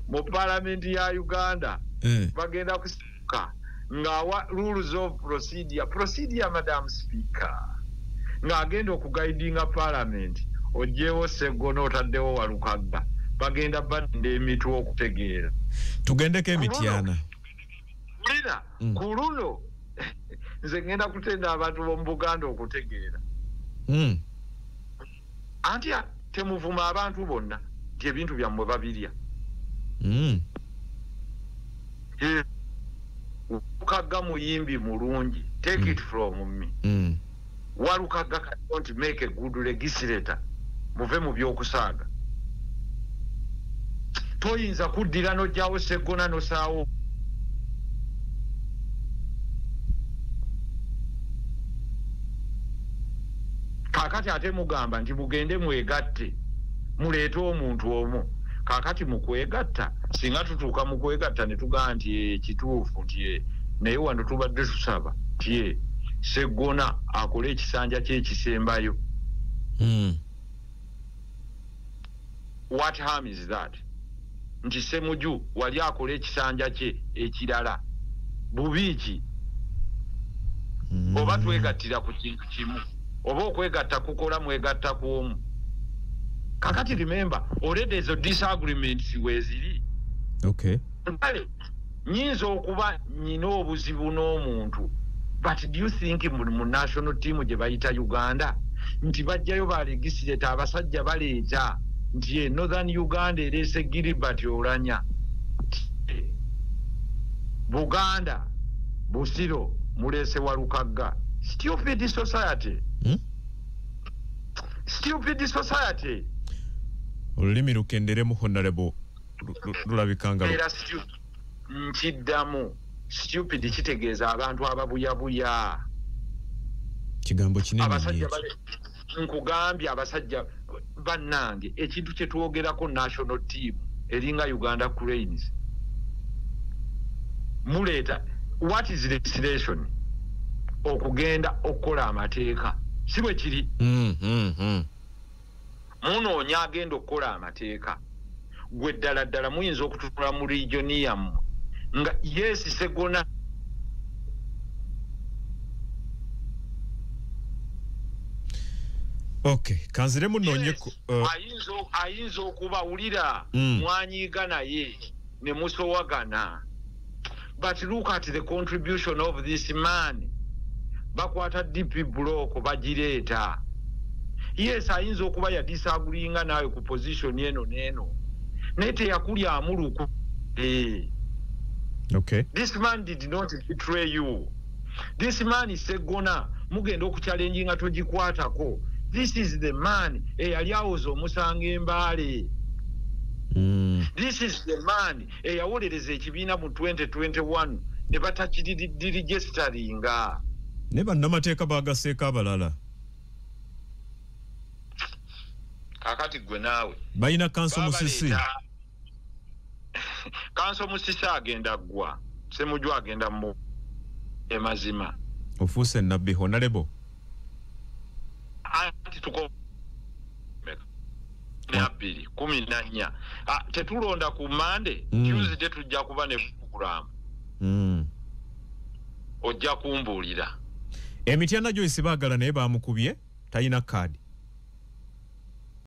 mu Parliament ya Uganda bagenda kusika nga rules of procedure Madam Speaker ng'agenda okugaidinga Parliament ojeewo Sseggona otaddewo Walukagga bagenda badda emitwe okutegeera tugendeko emityana ulira ku luno nze ngenda kutenda abantu b'omu Buganda okutegeera anti temuvuma abantu bonna nti ebintu byammwe babirya. Walukagga muyimbi mulungi, take it from me. Walukagga don't make a good legislator. Muve mu byokusaaga. Toyinza kuddira n'ojjawo Sseggona n'osaawo. Kakati ate mugamba nti mugende mwegatte muleete omuntu omu. Kakati mukwegatta singa tutuuka mukwegatta ne tugaa nti kituufu nti naye wano tubadde tusaba nti Sseggona akole ekisanja kye ekisembayo. What harm is that? Nti Ssemuju wali akole ekisanja kye ekirala bubi ki? Oba twegattira ku kintu kimu oba okwegatta kukola mwegatta ku omu. Kakati remember already ezo disagreements weziri. Okay. Kale nyinza okuba nyina obuzibu n'omuntu but do you think mu national team gye bayita Uganda nti bajjayo ba legislator abasajja baleeta nti Northern Uganda ereese Gilbert Oulanya, Buganda Busiro muleese Walukagga. Stupid society. Stupid society. Olulimi lukenderemu Honorable lulabikanga nkiddamu stupid kitegeeza abantu ababuyabuya. Kigambo kinene abasajja nkugambye abasajja bannange ekintu kye twogerako national team eringa Uganda Cranes muleeta what is legislation okugenda okukola amateeka si bwe kiri. Munoonya agenda okukola amateeka gwe ddala muyinza okutunula mu regioni yammwe nga yes Sseggona okay kanzire munoonye ayinza okubawulira mwanyiiga naye ne musowagana but look at the contribution of this man. Bakwata DP block bagireeta. Yes ayinza okuba ya disagreeinga nawe ku position eno n'eno naye teyakulya amuluku. Okay. This man did not betray you. This man is Sseggona mugenda okuchallenginga togikwatako. This is the man eyali awoza omusanga embaale. This is the man eyawolereza ekibiina mu 2021 ne batakiregisteringa. Ne bannamateeka baagaseeko abalala. Kakati gwe naawe balina kanso musisi kanso musisa agenda gwa semujwa agenda mu emazima ofuuse nabbi Honorable anti tuko Nabili 14 tetulonda ku Monday Tuesday tujja kuba ne program ojja kumbuulira Emityana Joyce baagala naye baamukubye talina kaadi